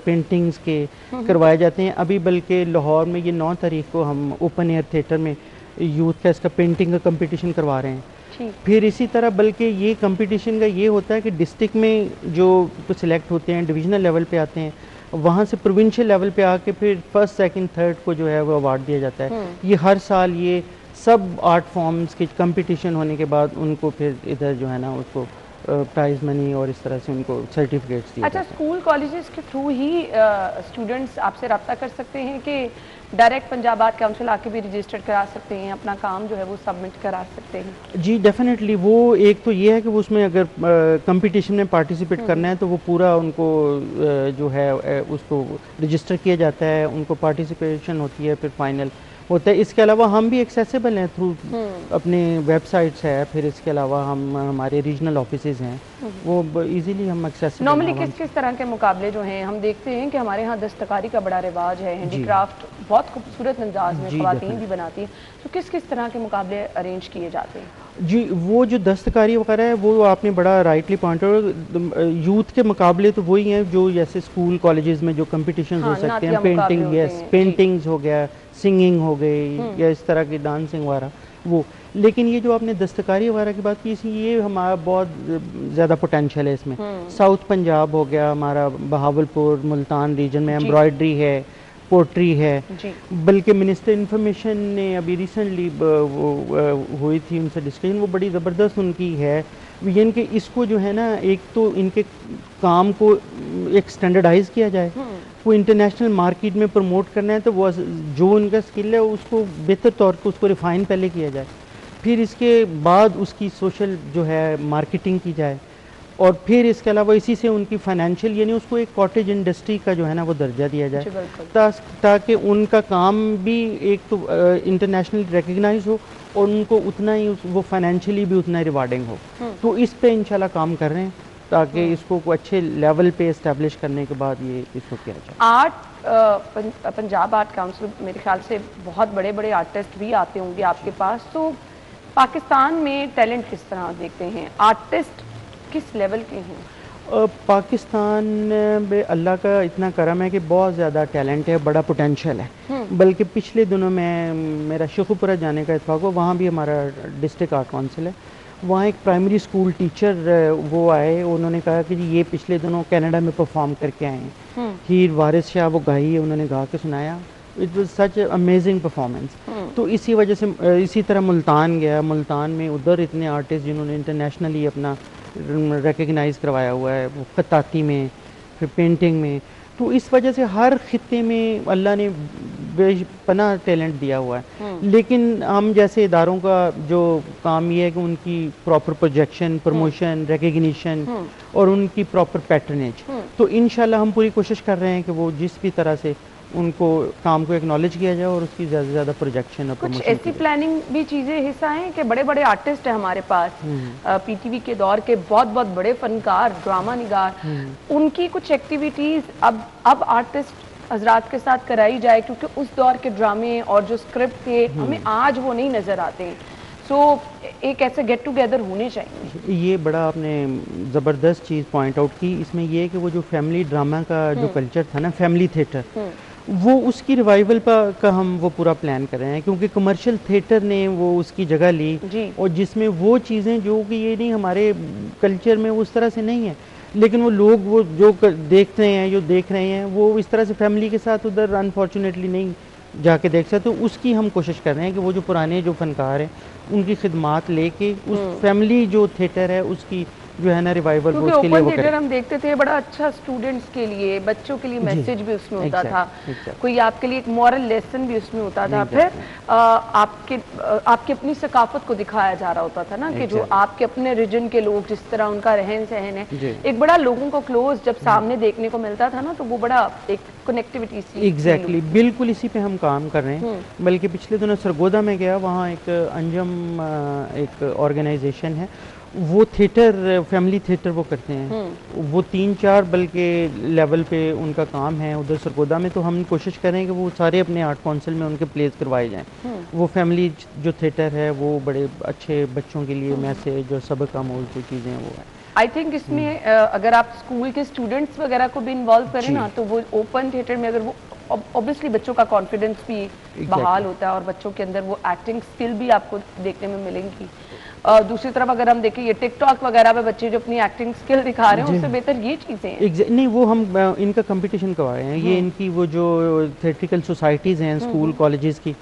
पेंटिंग्स के करवाए जाते हैं। अभी बल्कि लाहौर में ये 9 तारीख को हम ओपन एयर थिएटर में यूथ का इसका पेंटिंग का कंपटीशन करवा रहे हैं। फिर इसी तरह बल्कि ये कंपटीशन का ये होता है कि डिस्ट्रिक्ट में जो सिलेक्ट होते हैं डिवीज़नल लेवल पे आते हैं, वहाँ से प्रोविंशियल लेवल पे आके फिर फर्स्ट सेकंड थर्ड को जो है वो अवार्ड दिया जाता है। ये हर साल ये सब आर्ट फॉर्म्स के कंपटीशन होने के बाद उनको फिर इधर जो है ना उसको प्राइज मनी और इस तरह से उनको सर्टिफिकेट्स दिए। अच्छा, स्कूल कॉलेजेस के थ्रू ही स्टूडेंट्स आपसे रब्ता कर सकते हैं कि डायरेक्ट पंजाब आर्ट काउंसिल आके भी रजिस्टर्ड करा सकते हैं, अपना काम जो है वो सबमिट करा सकते हैं? जी डेफिनेटली। वो एक तो ये है कि वो उसमें अगर कंपटीशन में पार्टिसिपेट करना है तो वो पूरा उनको जो है उसको रजिस्टर किया जाता है, उनको पार्टिसिपेशन होती है, फिर फाइनल होता है। इसके अलावा हम भी एक्सेसिबल हैं थ्रू अपने वेबसाइट्स है, फिर इसके अलावा हम हमारे रीजनल ऑफिसेज हैं वो इजीली हम एक्सेसिबल। नॉर्मली किस किस तरह के मुकाबले जो हैं हम देखते हैं कि हमारे यहाँ दस्तकारी का बड़ा रिवाज है, हैंडीक्राफ्ट बहुत खूबसूरत अंदाज में ख़वातीन भी बनाती हैं, तो किस किस तरह के मुकाबले अरेंज किए जाते हैं? जी, वो जो दस्तकारी वगैरह है वो आपने बड़ा राइटली पॉइंट आउट। यूथ के मुकाबले तो वही हैं जो जैसे स्कूल कॉलेजेस में जो कंपटीशन हो सकते हैं, पेंटिंग, यस, पेंटिंग्स हो गया, सिंगिंग हो गई या इस तरह की डांसिंग वगैरह वो। लेकिन ये जो आपने दस्तकारी वगैरह की बात की, ये हमारा बहुत ज़्यादा पोटेंशियल है इसमें। साउथ पंजाब हो गया हमारा, बहावलपुर मुल्तान रीजन में एम्ब्रॉयडरी है, पोट्री है। बल्कि मिनिस्टर इंफॉर्मेशन ने अभी रिसेंटली हुई थी उनसे डिस्कशन, वो बड़ी ज़बरदस्त उनकी है विजन कि इसको जो है ना एक तो इनके काम को एक स्टैंडर्डाइज किया जाए, वो इंटरनेशनल मार्केट में प्रमोट करना है तो वो जो उनका स्किल है उसको बेहतर तौर पर उसको रिफ़ाइन पहले किया जाए, फिर इसके बाद उसकी सोशल जो है मार्केटिंग की जाए, और फिर इसके अलावा इसी से उनकी फाइनेंशियल यानी उसको एक कॉटेज इंडस्ट्री का जो है ना वो दर्जा दिया जाए, ताकि उनका काम भी एक तो इंटरनेशनल रिकग्नाइज हो और उनको उतना ही वो फाइनेंशियली भी उतना रिवार्डिंग हो। तो इस पे इंशाल्लाह काम कर रहे हैं ताकि इसको अच्छे लेवल पे इस्टेब्लिश करने के बाद ये इसको किया जाए। आर्ट पंजाब आर्ट काउंसिल मेरे ख्याल से बहुत बड़े बड़े आर्टिस्ट भी आते होंगे आपके पास, तो पाकिस्तान में टैलेंट किस तरह देखते हैं, आर्टिस्ट किस लेवल के हैं? पाकिस्तान में अल्लाह का इतना करम है कि बहुत ज़्यादा टैलेंट है, बड़ा पोटेंशियल है। बल्कि पिछले दिनों में मेरा शेखुपुरा जाने का इत्तेफाक हुआ, वहाँ भी हमारा डिस्ट्रिक्ट आर्ट काउंसिल है, वहाँ एक प्राइमरी स्कूल टीचर वो आए, उन्होंने कहा कि जी ये पिछले दिनों कनाडा में परफॉर्म करके आए हैं, हीर वारिस शाह वो गाई है, उन्होंने गा के सुनाया, it was such amazing performance. तो इसी वजह से इसी तरह मुल्तान गया, मुल्तान में उधर इतने आर्टिस्ट जिन्होंने इंटरनेशनली अपना रिकग्नाइज करवाया हुआ है, वो खत्ताती में, फिर पेंटिंग में। तो इस वजह से हर खित्ते में अल्लाह ने बेपनाह टैलेंट दिया हुआ है। लेकिन हम जैसे इदारों का जो काम ये है कि उनकी प्रॉपर प्रोजेक्शन, प्रमोशन, रिकग्निशन और उनकी प्रॉपर पैटर्नेज, तो इंशाल्लाह हम पूरी कोशिश कर रहे हैं कि वो जिस भी तरह से उनको काम को एक्नॉलेज किया जाए और उसकी ज़्यादा से ज़्यादा प्रोजेक्शन और कुछ ऐसी प्लानिंग भी चीज़ें हिस्सा हैं कि बड़े बड़े आर्टिस्ट हैं हमारे पास, पीटीवी के दौर के बहुत बहुत बड़े फनकार, ड्रामा निगार, उनकी कुछ एक्टिविटीज़ अब आर्टिस्ट हजरात के साथ कराई जाए, क्योंकि उस दौर के ड्रामे और जो स्क्रिप्ट थे हमें आज वो नहीं नज़र आते हैं। सो एक ऐसे गेट टुगेदर होने चाहिए। ये बड़ा आपने ज़बरदस्त चीज़ पॉइंट आउट की। इसमें ये है कि वो जो फैमिली ड्रामा का जो कल्चर था ना, फैमिली थिएटर, वो उसकी रिवाइवल का हम वो पूरा प्लान कर रहे हैं, क्योंकि कमर्शियल थिएटर ने वो उसकी जगह ली और जिसमें वो चीज़ें जो कि ये नहीं हमारे कल्चर में उस तरह से नहीं है, लेकिन वो लोग वो जो देख रहे हैं, जो देख रहे हैं, वो इस तरह से फैमिली के साथ उधर अनफॉर्चुनेटली नहीं जाके देख सकते। तो उसकी हम कोशिश कर रहे हैं कि वो जो पुराने जो फनकार हैं उनकी खिदमात लेके उस फैमिली जो थिएटर है उसकी जो है ना रिवाइवल क्योंकि उसके लिए ओपन वो थिएटर करें। हम देखते थे बड़ा अच्छा स्टूडेंट्स के लिए, बच्चों के लिए मैसेज भी उसमें होता था, exactly. कोई आपके लिए एक मॉरल लेसन भी उसमें होता था। फिर आपकी अपनी सकाफत को दिखाया जा रहा होता था ना, कि जो आपके अपने रीजन के लोग जिस तरह उनका रहन सहन है, एक बड़ा लोगों को क्लोज जब सामने देखने को मिलता था ना, तो वो बड़ा एक कनेक्टिविटी सी। एग्जैक्टली बिल्कुल इसी पे हम काम कर रहे हैं। बल्कि पिछले दिनों सरगोदा में गया, वहाँ एक अंजम एक ऑर्गेनाइजेशन है, वो थिएटर फैमिली थिएटर वो करते हैं, वो 3-4 बल्कि लेवल पे उनका काम है उधर सरगोदा में। तो हम कोशिश करें कि वो सारे अपने आर्ट काउंसिल में उनके प्लेस करवाए जाएं। वो फैमिली जो थिएटर है वो बड़े अच्छे बच्चों के लिए मैसेज जो सबक आमूल जो चीज़ें वो है। आई थिंक इसमें अगर आप स्कूल के स्टूडेंट्स वगैरह को भी इन्वॉल्व करें ना, तो वो ओपन थिएटर में अगर वो ऑब्वियसली बच्चों का कॉन्फिडेंस भी बहाल होता है और बच्चों के अंदर वो एक्टिंग स्किल भी आपको देखने में मिलेंगी। दूसरी तरफ अगर हम देखें ये टिकटॉक वगैरह पे बच्चे जो अपनी एक्टिंग स्किल दिखा रहे हैं, उससे बेहतर ये चीज़ें हैं। नहीं, वो हम इनका कंपटीशन करवा रहे हैं। ये इनकी वो जो थिएट्रिकल सोसाइटीज़ हैं स्कूल कॉलेजेस की,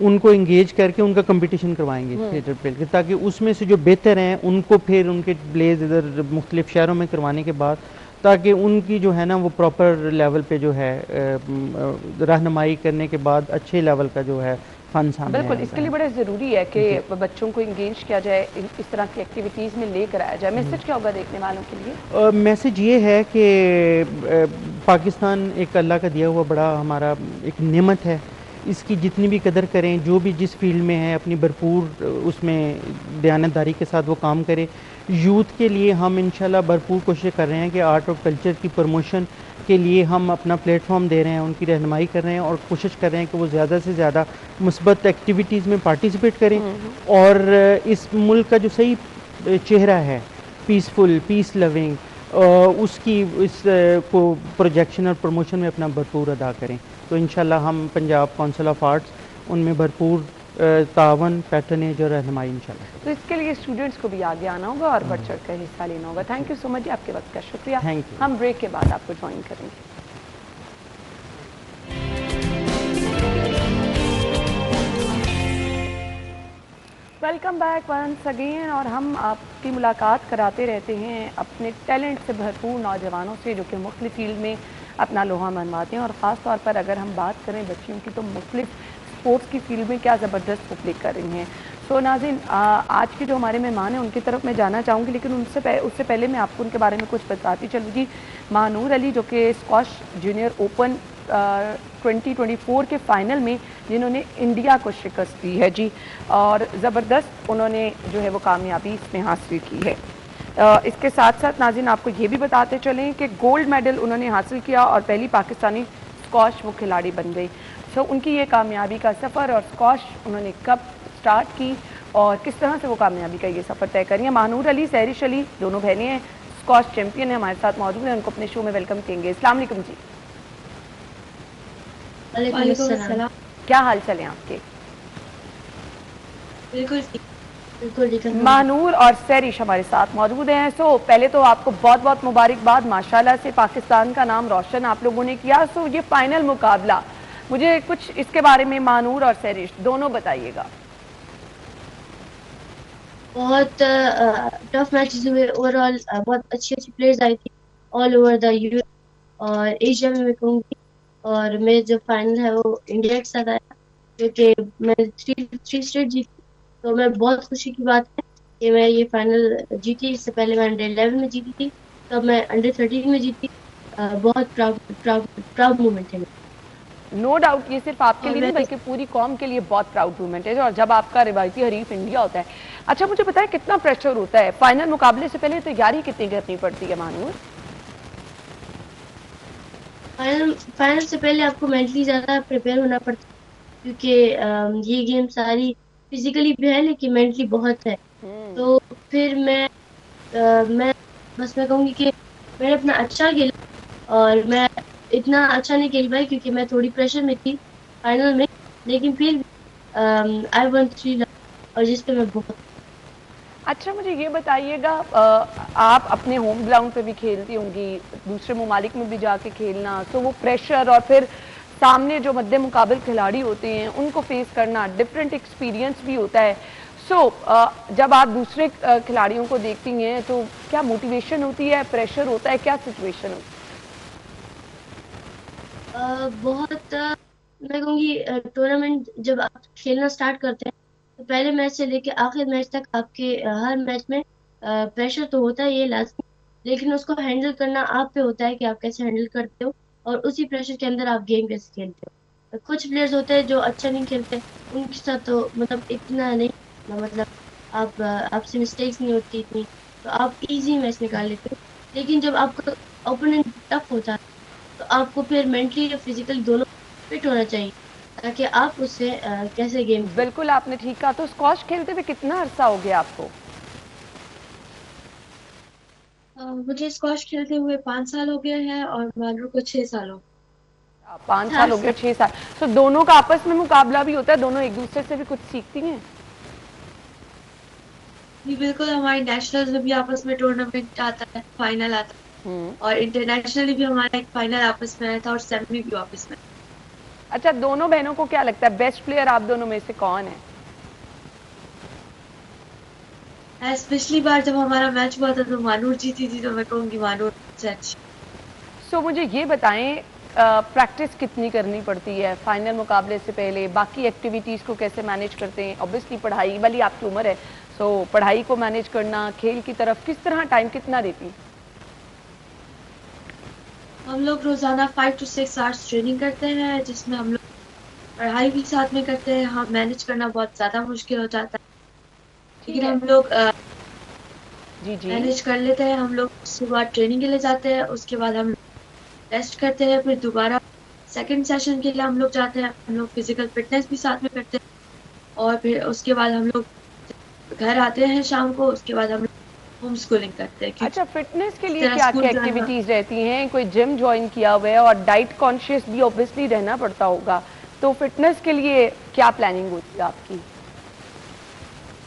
उनको इंगेज करके उनका कंपटीशन करवाएंगे थिएटर पे, ताकि उसमें से जो बेहतर हैं उनको फिर उनके प्लेज इधर मुख्तलिफ शहरों में करवाने के बाद, ताकि उनकी जो है ना वो प्रॉपर लेवल पे जो है रहनुमाई करने के बाद अच्छे लेवल का जो है फंड सामने। बिल्कुल, इसके लिए बड़ा ज़रूरी है कि बच्चों को इंगेज किया जाए, इस तरह की एक्टिविटीज़ में लेकर आया जाए। मैसेज क्या होगा देखने वालों के लिए? मैसेज ये है कि पाकिस्तान एक अल्लाह का दिया हुआ बड़ा हमारा एक नेमत है, इसकी जितनी भी कदर करें, जो भी जिस फील्ड में है अपनी भरपूर उसमें दयानतदारी के साथ वो काम करें। यूथ के लिए हम इंशाल्लाह भरपूर कोशिश कर रहे हैं कि आर्ट और कल्चर की प्रमोशन के लिए हम अपना प्लेटफॉर्म दे रहे हैं, उनकी रहनुमाई कर रहे हैं और कोशिश कर रहे हैं कि वो ज़्यादा से ज़्यादा मुस्बत एक्टिविटीज़ में पार्टिसिपेट करें और इस मुल्क का जो सही चेहरा है, पीसफुल, पीस लविंग, उसकी इस को प्रोजेक्शन और प्रमोशन में अपना भरपूर अदा करें। तो इंशाल्लाह हम पंजाब काउंसिल ऑफ आर्ट्स उनमें भरपूर तावन, पैटर्नेज और रहनुमाई इंशाल्लाह। तो इसके लिए स्टूडेंट्स को भी आगे आना होगा और बढ़ चढ़ कर हिस्सा लेना होगा। थैंक यू सो मच, आपके वक्त का शुक्रिया। Thank you. हम ब्रेक के बाद आपको ज्वाइन करेंगे। Welcome back once again. और हम आपकी मुलाकात कराते रहते हैं अपने टैलेंट से भरपूर नौजवानों से, जो कि मुख्तलिफ फील्ड में अपना लोहा मनवाते हैं। और ख़ास तौर पर अगर हम बात करें बच्चियों की, तो मुख्तलिफ स्पोर्ट्स की फील्ड में क्या ज़बरदस्त प्ले कर रही हैं। सो नाज़रीन, आज के जो हमारे मेहमान हैं उनकी तरफ मैं जाना चाहूँगी, लेकिन उससे पहले मैं आपको उनके बारे में कुछ बताती चलूँ जी। महानूर अली, जो कि स्क्वॉश जूनियर ओपन 2024 के फाइनल में जिन्होंने इंडिया को शिकस्त दी है जी, और ज़बरदस्त उन्होंने जो है वो कामयाबी इसमें हासिल की है। इसके साथ साथ नाज़रीन आपको ये भी बताते चलें कि गोल्ड मेडल उन्होंने हासिल किया और पहली पाकिस्तानी स्क्वॉश वो खिलाड़ी बन गई। सो उनकी ये कामयाबी का सफ़र और स्क्वॉश उन्होंने कब स्टार्ट की और किस तरह से वो कामयाबी का ये सफ़र तय करी है। महानूर अली, सहरिश अली, दोनों बहनें हैं, स्क्वॉश चैंपियन है, हमारे साथ मौजूद हैं। उनको अपने शो में वेलकम करेंगे। अस्सलाम वालेकुम जी। वालेकुम, क्या हाल चाल है आपके? बिल्कुल। महानूर और सहरिश हमारे साथ मौजूद हैं। सो पहले तो आपको बहुत बहुत मुबारकबाद, माशाल्लाह से पाकिस्तान का नाम रोशन आप लोगों ने किया। सो ये फाइनल मुकाबला, मुझे कुछ इसके बारे में महानूर और सहरिश दोनों बताइएगा। बहुत टफ मैचेस हुए ओवरऑल, बहुत अच्छी प्लेयर्स आई थी ऑल ओवर द यूएस और एशिया में मैं कहूँगी। और मेरा जो फाइनल है वो इंडिया के साथ आया, क्योंकि मैं थ्री स्ट्रेट जीती। तो मैं बहुत खुशी की बात है कि मैं ये फाइनल जीती। इससे पहले मैं अंडर 11 में जीती थी, तब मैं अंडर 13 में जीती। बहुत प्राउड मोमेंट है। नो डाउट, ये सिर्फ आपके लिए नहीं बल्कि पूरी कौम के लिए बहुत प्राउड मोमेंट है, और जब आपका रिवायती हरीफ इंडिया होता है। अच्छा, मुझे पता है कितना प्रेशर होता है फाइनल मुकाबले से पहले, तैयारी कितनी करनी पड़ती है महानूर? फाइनल से पहले आपको मेंटली ज़्यादा प्रिपेयर होना पड़ता है, क्योंकि ये गेम सारी फिजिकली भी है लेकिन मेंटली बहुत है। तो फिर मैं कहूँगी कि मैंने अपना अच्छा खेला और मैं इतना अच्छा नहीं खेल पाई क्योंकि मैं थोड़ी प्रेशर में थी फाइनल में, लेकिन फिर आई वन 3 और जिस पे मैं बहुत। अच्छा, मुझे ये बताइएगा, आप अपने होम ग्राउंड पे भी खेलती होंगी, दूसरे ममालिक में भी जाके खेलना, तो वो प्रेशर और फिर सामने जो मद्दे मुकाबल खिलाड़ी होते हैं उनको फेस करना डिफरेंट एक्सपीरियंस भी होता है। जब आप दूसरे खिलाड़ियों को देखती हैं तो क्या मोटिवेशन होती है, प्रेशर होता है, क्या सिचुएशन होती बहुत मैं कहूँगी टूर्नामेंट जब आप खेलना स्टार्ट करते हैं तो पहले मैच से लेके आखिर मैच तक आपके हर मैच में प्रेशर तो होता है, ये लाजमी, लेकिन उसको हैंडल करना आप पे होता है कि आप कैसे हैंडल करते हो और उसी प्रेशर के अंदर आप गेम कैसे खेलते हो। कुछ प्लेयर्स होते हैं जो अच्छा नहीं खेलते, उनके साथ तो मतलब इतना नहीं, मतलब आपसे मिस्टेक्स नहीं होती इतनी, तो आप इजी मैच निकाल लेते हो। लेकिन जब आपका ओपोनेंट टफ होता है तो आपको फिर मेंटली और फिजिकली दोनों फिट होना चाहिए ताकि आप उससे कैसे गेम है? बिल्कुल आपने ठीक कहा। तो स्क्वॉश खेलते हुए कितना अरसा हो गया आपको? मुझे स्क्वॉश खेलते हुए 5 साल हो गए हैं और मार्लो को 6 साल हो 5 साल हो गए, 6 साल। तो दोनों का आपस में मुकाबला भी होता है, दोनों एक दूसरे से भी कुछ सीखती हैं? जी बिल्कुल, हमारे नेशनल्स में भी आपस में टूर्नामेंट आता है, फाइनल आता है और इंटरनेशनली भी हमारा एक फाइनल आपस में आया था और सेमी भी आपस में। अच्छा, दोनों बहनों को क्या लगता है बेस्ट प्लेयर आप दोनों में से कौन है? पिछली बार जब हमारा मैच हुआ था तो मानूर जीती थी, तो मैं कहूँगी मानूर सबसे अच्छी। मुझे ये बताएं, प्रैक्टिस कितनी करनी पड़ती है फाइनल मुकाबले से पहले? बाकी एक्टिविटीज़ को कैसे मैनेज करते हैं? ऑब्वियसली पढ़ाई वाली आपकी उम्र है, सो पढ़ाई को मैनेज करना, खेल की तरफ किस तरह टाइम कितना देती हैं? हम लोग रोजाना 5 to 6 आवर्स ट्रेनिंग करते हैं, जिसमें हम लोग पढ़ाई भी साथ में करते हैं। हाँ, मैनेज करना बहुत ज्यादा मुश्किल हो जाता है, लेकिन हम लोग जी मैनेज कर लेते हैं। हम लोग सुबह ट्रेनिंग के लिए जाते हैं, उसके बाद हम रेस्ट करते हैं, फिर दोबारा सेकंड सेशन के लिए हम लोग जाते हैं। हम लोग फिजिकल फिटनेस भी साथ में करते हैं और फिर उसके बाद हम लोग घर आते हैं शाम को, उसके बाद हम लोग होम स्कूलिंग करते हैं। अच्छा, फिटनेस के लिए क्या क्या एक्टिविटीज रहती हैं? कोई जिम ज्वाइन किया हुआ है और डाइट कॉन्शियस भी ऑब्वियसली रहना पड़ता होगा, तो फिटनेस के लिए क्या प्लानिंग होती है आपकी?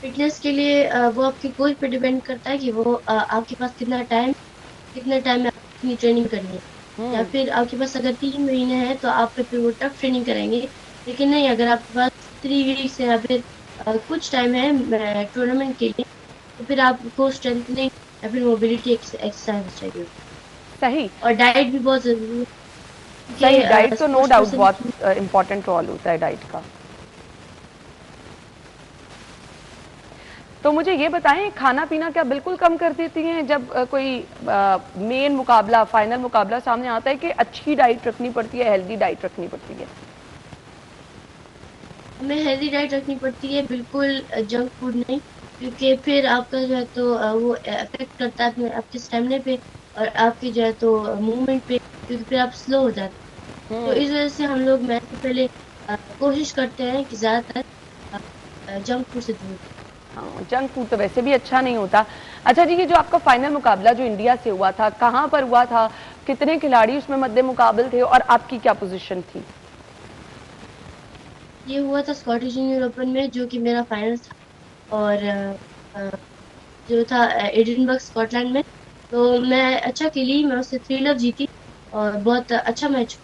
फिटनेस के लिए वो आपके कोच पे डिपेंड करता है कि वो आपके पास कितने टाइम में अपनी ट्रेनिंग करनी है। या फिर आपके पास अगर 3 महीने हैं तो आप पे फिर वो टफ ट्रेनिंग कराएंगे, लेकिन नहीं, अगर आपके पास 3 वीक्स है या फिर कुछ टाइम है टूर्नामेंट के लिए, तो फिर आपको स्ट्रेंथनिंग या फिर मोबिलिटी एक्सरसाइज चाहिए। सही। और डाइट भी बहुत जरूरी है। सही, डाइट तो नो डाउट बहुत इम्पोर्टेंट रोल होता है डाइट का। तो मुझे ये बताएं, खाना पीना क्या बिल्कुल कम कर देती हैं जब कोई मेन मुकाबला, फाइनल मुकाबला सामने आता है, कि अच्छी डाइट रखनी पड़ती है, हेल्दी डाइट रखनी पड़ती है? हमें हेल्दी डाइट रखनी पड़ती है, बिल्कुल जंक फूड नहीं, क्योंकि फिर आपका जो है तो वो अफेक्ट करता है आपके स्टेमिना पे और आपके जो है तो मूवमेंट पे, क्योंकि फिर आप स्लो हो जाते हैं। तो इस वजह से हम लोग मैच से पहले कोशिश करते हैं कि ज़्यादातर जंक फूड से दूर। हाँ, जंक फूड तो वैसे भी अच्छा नहीं होता। अच्छा जी, ये जो आपका फाइनल मुकाबला जो इंडिया से हुआ था, कहाँ पर हुआ था, कितने खिलाड़ी उसमें मद्दे मुकाबल थे और आपकी क्या पोजीशन थी? ये हुआ था स्कॉटिश जूनियर ओपन में, जो कि मेरा फाइनल था, और जो था एडिनबर्ग स्कॉटलैंड में। तो मैं अच्छा खेली, मैं उससे 3 लव जीती और बहुत अच्छा मैच,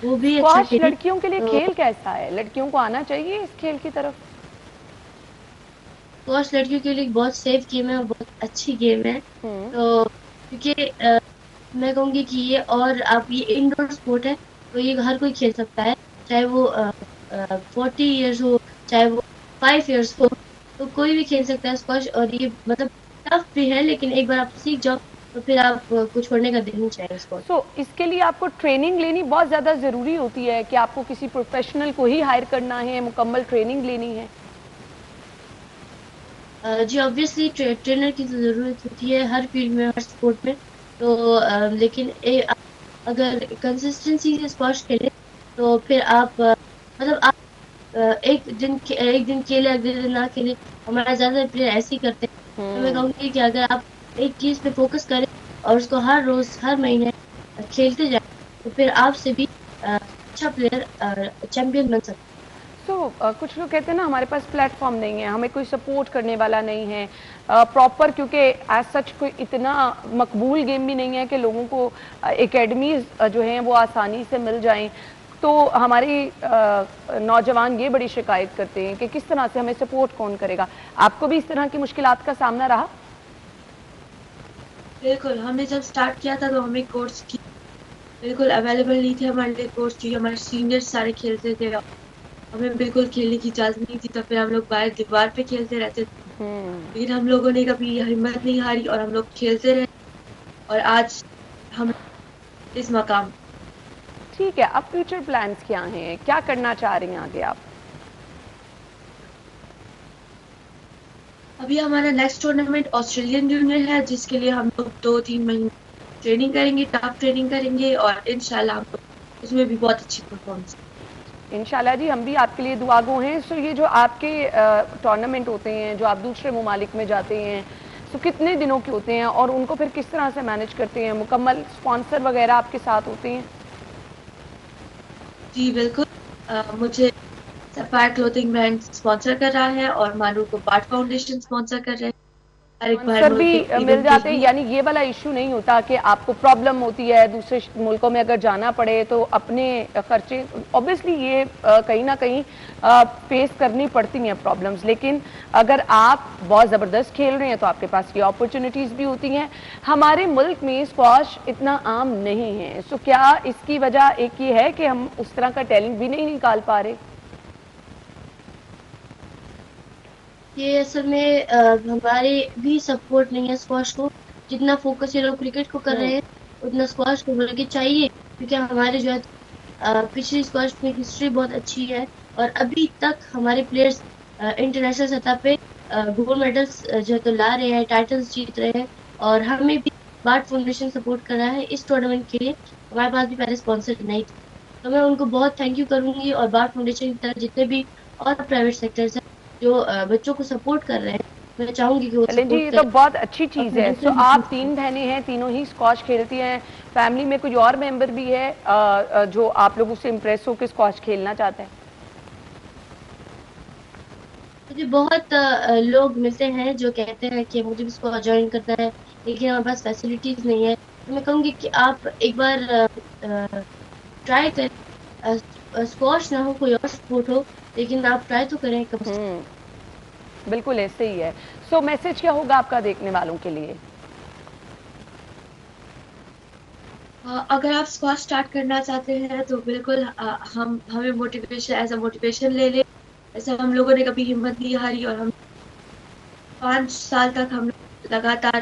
वो भी अच्छा खेली। लड़कियों के लिए तो खेल कैसा है? लड़कियों को आना चाहिए इस खेल की तरफ? स्क्वॉश लड़कियों के लिए बहुत सेफ गेम है और बहुत अच्छी गेम है। तो क्योंकि मैं कहूँगी कि ये, और आप ये इंडोर स्पोर्ट है, तो ये हर कोई खेल सकता है, चाहे वो 40 ईयर्स हो, चाहे वो 5 ईयर्स हो, तो कोई भी खेल सकता है स्क्वॉश। और ये मतलब टफ भी है, लेकिन एक बार आप सीख जाओ तो फिर आप कुछ छोड़ने का दिल नहीं चाहेंगे स्क्वॉश। इसके लिए आपको ट्रेनिंग लेनी बहुत ज़्यादा ज़रूरी होती है कि आपको किसी प्रोफेशनल को ही हायर करना है, मुकम्मल ट्रेनिंग लेनी है? जी ऑब्वियसली ट्रेनर की तो ज़रूरत होती है हर फील्ड में, हर स्पोर्ट में। तो लेकिन अगर कंसिस्टेंसी से स्क्वॉश खेले तो फिर आप मतलब आप एक दिन खेले, अगले दिन ना खेले। हमारा ज़्यादातर प्लेयर ऐसे ही करते हैं। तो मैं कहूँगी कि अगर आप एक चीज़ पे फोकस करें और उसको हर रोज़ हर महीने खेलते जाए, तो फिर आपसे भी अच्छा प्लेयर चैंपियन बन सकता है। कुछ लोग कहते हैं ना, हमारे पास प्लेटफॉर्म नहीं है, हमें कोई सपोर्ट करने वाला नहीं है प्रॉपर, क्योंकि एज सच कोई इतना मकबूल गेम भी नहीं है कि लोगों को एकेडमीज जो हैं वो आसानी से मिल जाएं। तो हमारे नौजवान ये बड़ी शिकायत करते हैं कि किस तरह से हमें सपोर्ट कौन करेगा। आपको भी इस तरह की मुश्किलात का सामना रहा? बिल्कुल, हमने जब स्टार्ट किया था तो हमें कोर्स की बिल्कुल अवेलेबल नहीं थे हमारे लिए कोर्स, क्योंकि हमारे सीनियर्स सारे खेलते थे, हमें बिल्कुल खेलने की इजाजत नहीं थी, तो फिर हम लोग बाहर दीवार पे खेलते रहते थे। लेकिन हम लोगों ने कभी हिम्मत नहीं हारी और हम लोग खेलते रहे और आज हम इस मकाम। ठीक है, अब फ्यूचर प्लान्स क्या हैं, क्या करना चाह रही हैं आगे आप? अभी हमारा नेक्स्ट टूर्नामेंट ऑस्ट्रेलियन जूनियर है, जिसके लिए हम लोग 2-3 महीने ट्रेनिंग करेंगे, टफ ट्रेनिंग करेंगे और इंशाल्लाह हम लोग उसमें भी बहुत अच्छी परफॉर्मेंस। इंशाल्लाह जी, हम भी आपके लिए दुआगो हैं। सो ये जो आपके टूर्नामेंट होते हैं, जो आप दूसरे ममालिक में जाते हैं, सो कितने दिनों के होते हैं और उनको फिर किस तरह से मैनेज करते हैं? मुकम्मल स्पॉन्सर वगैरह आपके साथ होते हैं? जी बिल्कुल, मुझे सफायर क्लोथिंग ब्रांड स्पॉन्सर कर रहा है और मानू को बार्ट फाउंडेशन स्पॉन्सर कर रहे हैं। हर एक बार स्पॉन्सर भी मिल जाते हैं, यानी ये वाला इशू नहीं होता कि आपको प्रॉब्लम होती है दूसरे मुल्कों में अगर जाना पड़े तो अपने खर्चे, ऑब्वियसली ये कहीं ना कहीं फेस करनी पड़ती हैं प्रॉब्लम्स, लेकिन अगर आप बहुत ज़बरदस्त खेल रहे हैं तो आपके पास ये अपॉर्चुनिटीज़ भी होती हैं। हमारे मुल्क में स्क्वॉश इतना आम नहीं है, सो क्या इसकी वजह एक ये है कि हम उस तरह का टैलेंट भी नहीं निकाल पा रहे? ये असल में हमारे भी सपोर्ट नहीं है स्क्वाश को। जितना फोकस ये लोग क्रिकेट को कर रहे हैं उतना स्क्वाश को बल्कि चाहिए, क्योंकि हमारे जो है पिछली स्क्वाश में हिस्ट्री बहुत अच्छी है और अभी तक हमारे प्लेयर्स इंटरनेशनल सतह पे गोल्ड मेडल्स जो है तो ला रहे हैं, टाइटल्स जीत रहे हैं और हमें भी बार्ट फाउंडेशन सपोर्ट कर रहा है इस टूर्नामेंट के लिए। हमारे पास भी पहले स्पॉन्सर नहीं थे, तो मैं उनको बहुत थैंक यू करूंगी और बार्ट फाउंडेशन की तरह जितने भी और प्राइवेट सेक्टर्स हैं जो बच्चों को सपोर्ट कर रहे हैं, मैं चाहूंगी कि वो चलें जी, ये तो बहुत अच्छी चीज़ है। सो आप 3 बहनें हैं, तीनों ही स्क्वॉश खेलती हैं। फैमिली में कोई और मेंबर भी है जो आप लोगों से इम्प्रेस होकर स्क्वॉश खेलना चाहता है? मुझे बहुत लोग मिलते हैं जो कहते हैं कि मुझे भी स्क्वॉश ज्वाइन करना है, लेकिन हमारे पास फैसिलिटीज नहीं है। तो मैं कहूंगी कि आप एक बार ट्राई करें, स्क्वॉश ना हो कोई और स्पोर्ट हो, लेकिन आप ट्राई तो करें कम से कम। बिल्कुल ऐसे ही है। सो मैसेज क्या होगा आपका देखने वालों के लिए? अगर आप स्क्वॉश स्टार्ट करना चाहते हैं तो बिल्कुल हमें मोटिवेशन एज अ मोटिवेशन ले ले। ऐसे हम लोगों ने कभी हिम्मत नहीं हारी और हम 5 साल तक हम लगातार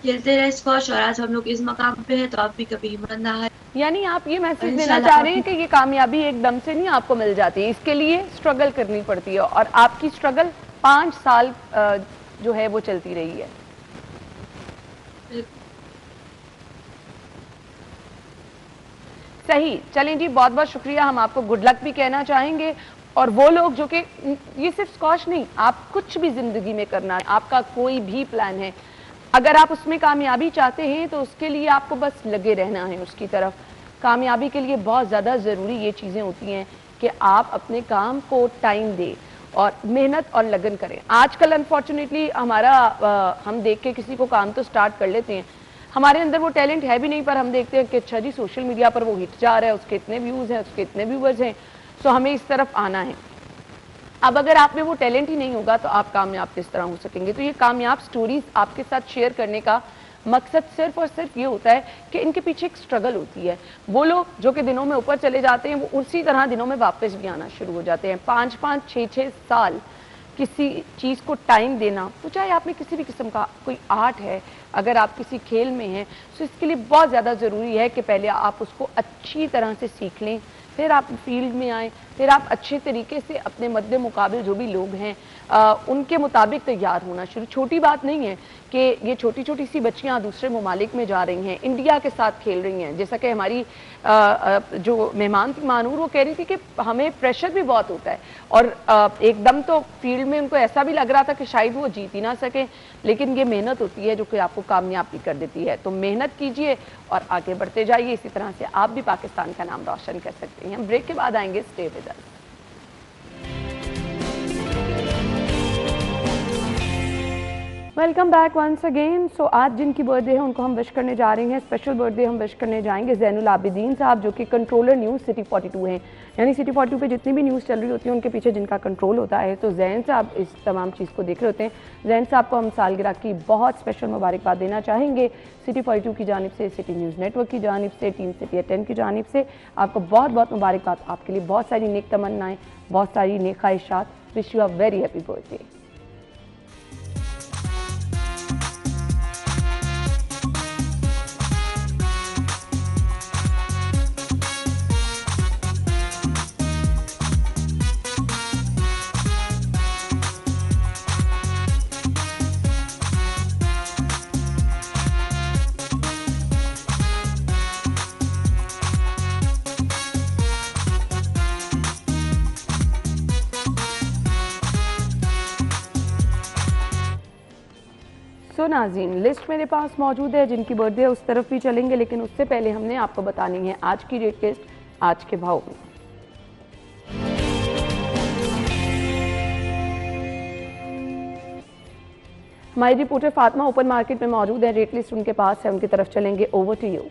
खेलते रहे स्क्वॉश और आज हम लोग इस मकाम पे हैं, तो आप भी कभी हिम्मत ना हारें। यानी आप ये मैसेज देना चाह रहे हैं कि ये कामयाबी एकदम से नहीं आपको मिल जाती, इसके लिए स्ट्रगल करनी पड़ती है और आपकी स्ट्रगल 5 साल जो है वो चलती रही है। सही, चलें जी, बहुत बहुत शुक्रिया। हम आपको गुड लक भी कहना चाहेंगे और वो लोग जो कि ये सिर्फ स्क्वॉश नहीं, आप कुछ भी जिंदगी में करना है, आपका कोई भी प्लान है, अगर आप उसमें कामयाबी चाहते हैं तो उसके लिए आपको बस लगे रहना है उसकी तरफ। कामयाबी के लिए बहुत ज़्यादा ज़रूरी ये चीज़ें होती हैं कि आप अपने काम को टाइम दें और मेहनत और लगन करें। आजकल अनफॉर्चुनेटली हम देख के किसी को काम तो स्टार्ट कर लेते हैं, हमारे अंदर वो टैलेंट है भी नहीं, पर हम देखते हैं कि अच्छा जी सोशल मीडिया पर वो हिट जा रहा है, उसके इतने व्यूज़ हैं, उसके इतने व्यूवर्स हैं, सो हमें इस तरफ आना है। अब अगर आप में वो टैलेंट ही नहीं होगा तो आप कामयाब किस तरह हो सकेंगे? तो ये कामयाब स्टोरीज आपके साथ शेयर करने का मकसद सिर्फ और सिर्फ ये होता है कि इनके पीछे एक स्ट्रगल होती है। वो लोग जो कि दिनों में ऊपर चले जाते हैं वो उसी तरह दिनों में वापस भी आना शुरू हो जाते हैं। 5-5, 6-6 साल किसी चीज़ को टाइम देना, तो चाहे आप में किसी भी किस्म का कोई आर्ट है, अगर आप किसी खेल में हैं, तो इसके लिए बहुत ज़्यादा ज़रूरी है कि पहले आप उसको अच्छी तरह से सीख लें, फिर आप फील्ड में आएँ, फिर आप अच्छे तरीके से अपने मद्दे मुकाबिल जो भी लोग हैं उनके मुताबिक तैयार होना शुरू। छोटी बात नहीं है कि ये छोटी छोटी सी बच्चियां दूसरे ममालिक में जा रही हैं, इंडिया के साथ खेल रही हैं। जैसा कि हमारी जो मेहमान थी मानूर, वो कह रही थी कि हमें प्रेशर भी बहुत होता है और एकदम तो फील्ड में उनको ऐसा भी लग रहा था कि शायद वो जीत ही ना सके, लेकिन ये मेहनत होती है जो कि आपको कामयाब भी कर देती है। तो मेहनत कीजिए और आगे बढ़ते जाइए, इसी तरह से आप भी पाकिस्तान का नाम रोशन कर सकते हैं। हम ब्रेक के बाद आएंगे, stay with us. Welcome back once again. So आज जिनकी बर्थडे है उनको हम विश करने जा रहे हैं। स्पेशल बर्थडे हम विश करने जाएंगे ज़ैनुल आबिदीन साहब, जो कि कंट्रोलर न्यूज़ सिटी 42 हैं। यानी सिटी 42 पे जितनी भी न्यूज़ चल रही होती है उनके पीछे जिनका कंट्रोल होता है। तो जैन साहब इस तमाम चीज़ को देख रहे होते हैं। जैन साहब को हम सालगिरह की बहुत स्पेशल मुबारकबाद देना चाहेंगे सिटी 42 की जानिब से, सिटी न्यूज़ नेटवर्क की जानिब से, टीम सिटी 10 की जानिब से। आपको बहुत बहुत मुबारकबाद। आपके लिए बहुत सारी नेक तमन्नाएँ, बहुत सारी नेक ख्वाहिशात। Wish you a very happy birthday. So नाज़रीन, लिस्ट मेरे पास मौजूद है। जिनकी बर्थडे है उस तरफ भी चलेंगे, लेकिन उससे पहले हमने आपको बतानी है आज की रेट लिस्ट आज के भाव में। हमारी रिपोर्टर फातिमा ओपन मार्केट में मौजूद है। रेट लिस्ट उनके पास है, उनकी तरफ चलेंगे। Over to you.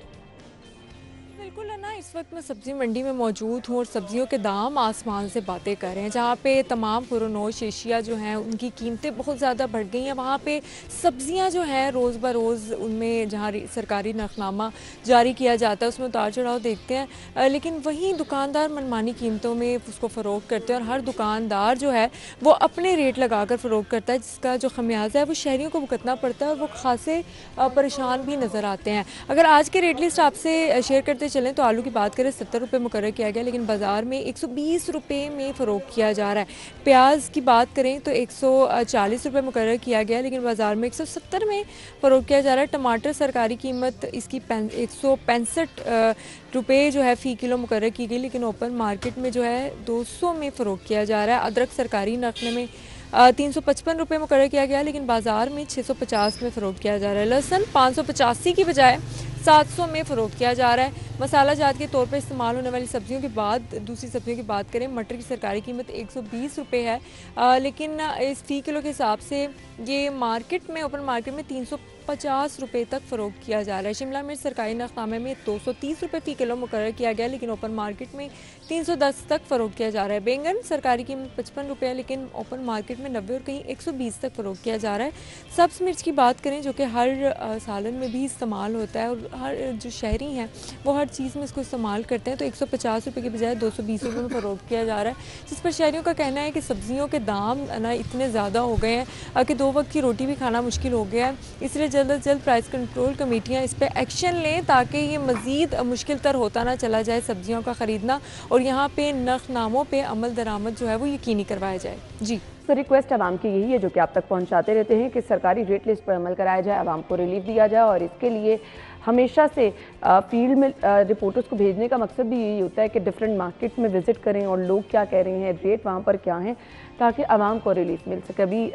बिल्कुल है ना, इस वक्त मैं सब्ज़ी मंडी में मौजूद हूँ और सब्जियों के दाम आसमान से बातें कर रहे हैं। जहाँ पे तमाम पुरनोश एशिया जो हैं उनकी कीमतें बहुत ज़्यादा बढ़ गई हैं, वहाँ पे सब्जियाँ जो हैं रोज़ ब रोज़ उनमें जहाँ सरकारी नरखनामा जारी किया जाता है उसमें उतार चढ़ाव देखते हैं, लेकिन वहीं दुकानदार मनमानी कीमतों में उसको फ़रोख्त करते हैं और हर दुकानदार जो है वो अपने रेट लगा कर फ़रोख्त करता है, जिसका जो खमियाजा है वो शहरियों को भुगतना पड़ता है और वो खासे परेशान भी नज़र आते हैं। अगर आज के रेट लिस्ट आपसे शेयर करते चलें तो आलू की बात करें 70 रुपये मुकर्रर किया गया, लेकिन बाज़ार में 120 रुपये में फ़रोख्त किया जा रहा है। प्याज की बात करें तो 140 रुपये मुकर्रर किया गया, लेकिन बाज़ार में 170 में फ़रोख्त किया जा रहा है। टमाटर सरकारी कीमत इसकी 165 रुपये जो है फ़ी किलो मुकर्रर की गई, लेकिन ओपन मार्केट में जो है 200 में फ़रोख्त किया जा रहा है। अदरक सरकारी नरख़ में 355 रुपये मुकर्रर किया गया, लेकिन बाज़ार में 650 में फ़रोख्त किया जा रहा है। लहसुन 585 की बजाय 700 में फ़रोख्त किया जा रहा है। मसाला जात के तौर पर इस्तेमाल होने वाली सब्जियों के बाद दूसरी सब्जियों की बात करें, मटर की सरकारी कीमत 120 रुपये है, लेकिन इस फ़ी किलो के हिसाब से ये मार्केट में ओपन मार्केट में 350 रुपये तक फ़रोख्त किया जा रहा है। शिमला मिर्च सरकारी नरख़नामे में 230 रुपये फ़ी किलो मुकर्रर किया गया, लेकिन ओपन मार्केट में 310 तक फ़रोख्त किया जा रहा है। बैंगन सरकारी कीमत 55 रुपये है, लेकिन ओपन मार्केट में 90 और कहीं 120 तक फ़रोख्त किया जा रहा है। सब्ज़ मिर्च की बात करें जो कि हर सालन में भी इस्तेमाल होता है और हर जो शहरी हैं वो हर चीज़ में इसको इस्तेमाल करते हैं, तो 150 रुपये की बजाय 220 रुपये में फ़रोख्त किया जा रहा है, जिस पर शहरियों का कहना है कि सब्ज़ियों के दाम ना इतने ज़्यादा हो गए हैं कि 2 वक्त की रोटी भी खाना मुश्किल हो गया है। इसलिए जल्द अज जल्द प्राइस कंट्रोल कमेटियाँ इस पर एक्शन लें ताकि ये मज़ीद मुश्किल तर होता ना चला जाए सब्ज़ियों का ख़रीदना, और यहाँ पे नरख़नामों पे अमल दरामद जो है वो यकीनी करवाया जाए। जी सर, रिक्वेस्ट आवाम की यही है जो कि आप तक पहुंचाते रहते हैं कि सरकारी रेट लिस्ट पर अमल कराया जाए, आवाम को रिलीफ दिया जाए, और इसके लिए हमेशा से फील्ड में रिपोर्टर्स को भेजने का मकसद भी यही होता है कि डिफरेंट मार्केट में विज़िट करें और लोग क्या कह रहे हैं, रेट वहाँ पर क्या हैं, ताकि आवाम को रिलीफ मिल सके। अभी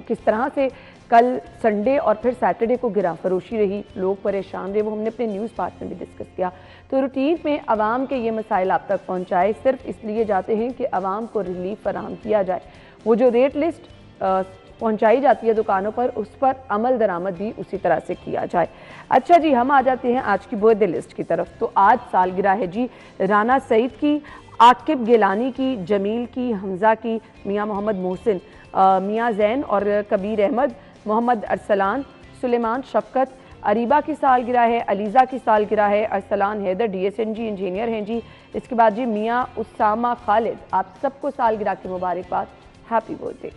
किस तरह से कल संडे और फिर सैटरडे को गिरा फरोशी रही, लोग परेशान रहे, वो हमने अपने न्यूज़ पार्ट में भी डिस्कस किया। तो रूटीन में आवाम के ये मसाइल आप तक पहुँचाए सिर्फ इसलिए जाते हैं कि आवाम को रिलीफ फराहम किया जाए। वो जो रेट लिस्ट पहुंचाई जाती है दुकानों पर, उस पर अमल दरामद भी उसी तरह से किया जाए। अच्छा जी, हम आ जाते हैं आज की बर्थडे लिस्ट की तरफ। तो आज सालगिरह है जी राना सईद की, आकिब गिलानी की, जमील की, हमज़ा की, मियाँ मोहम्मद मोहसिन, मियाँ जैन और कबीर अहमद, मोहम्मद अरसलान, सुलेमान शफ़क़त, अरीबा की सालगिरह है, अलीज़ा की सालगिरह है, अरसलान हैदर DSNG इंजीनियर हैं जी। इसके बाद जी मियाँ उसामा खालिद, आप सबको सालगिरह की मुबारकबाद, happy birthday.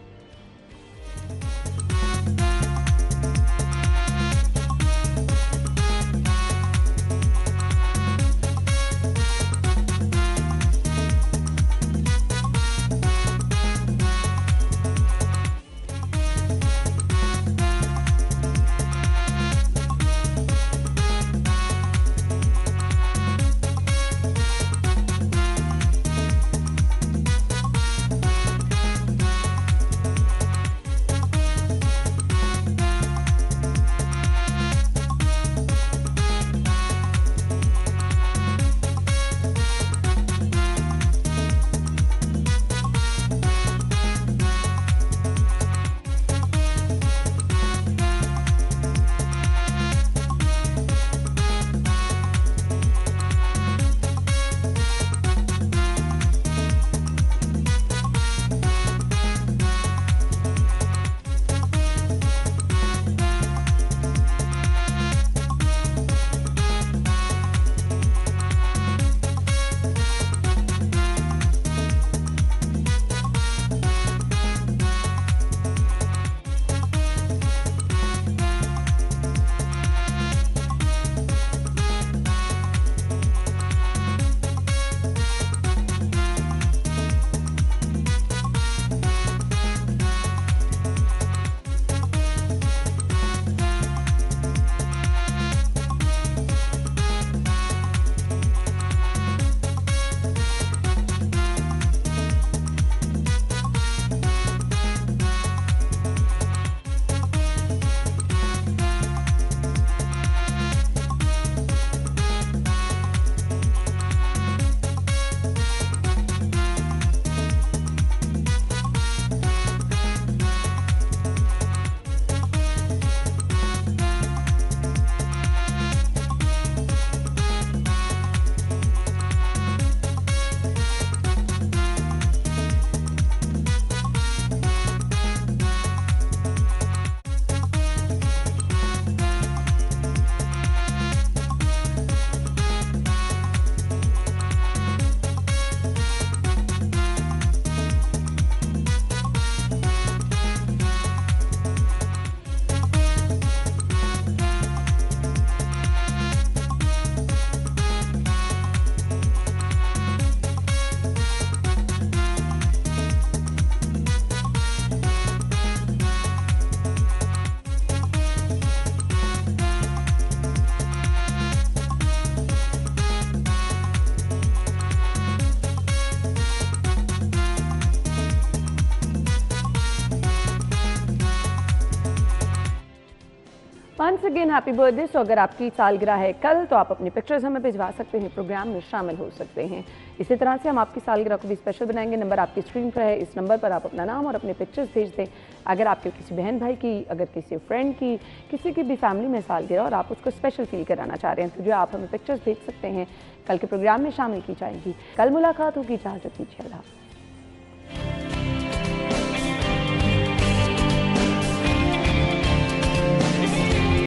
Once again happy birthday. So अगर आपकी सालगिरह है कल तो आप अपनी पिक्चर्स हमें भिजवा सकते हैं, प्रोग्राम में शामिल हो सकते हैं। इसी तरह से हम आपकी सालगिरह को भी स्पेशल बनाएंगे। नंबर आपकी स्क्रीन पर है, इस नंबर पर आप अपना नाम और अपने पिक्चर्स भेज दें। अगर आपके किसी बहन भाई की, अगर किसी फ्रेंड की, किसी की भी फैमिली में सालगिरह और आप उसको स्पेशल फील कराना चाह रहे हैं तो जो आप हमें पिक्चर्स भेज सकते हैं, कल के प्रोग्राम में शामिल की जाएंगी। कल मुलाकात होगी, इजाज़त दीजिए, अल्लाह हाफ़िज़।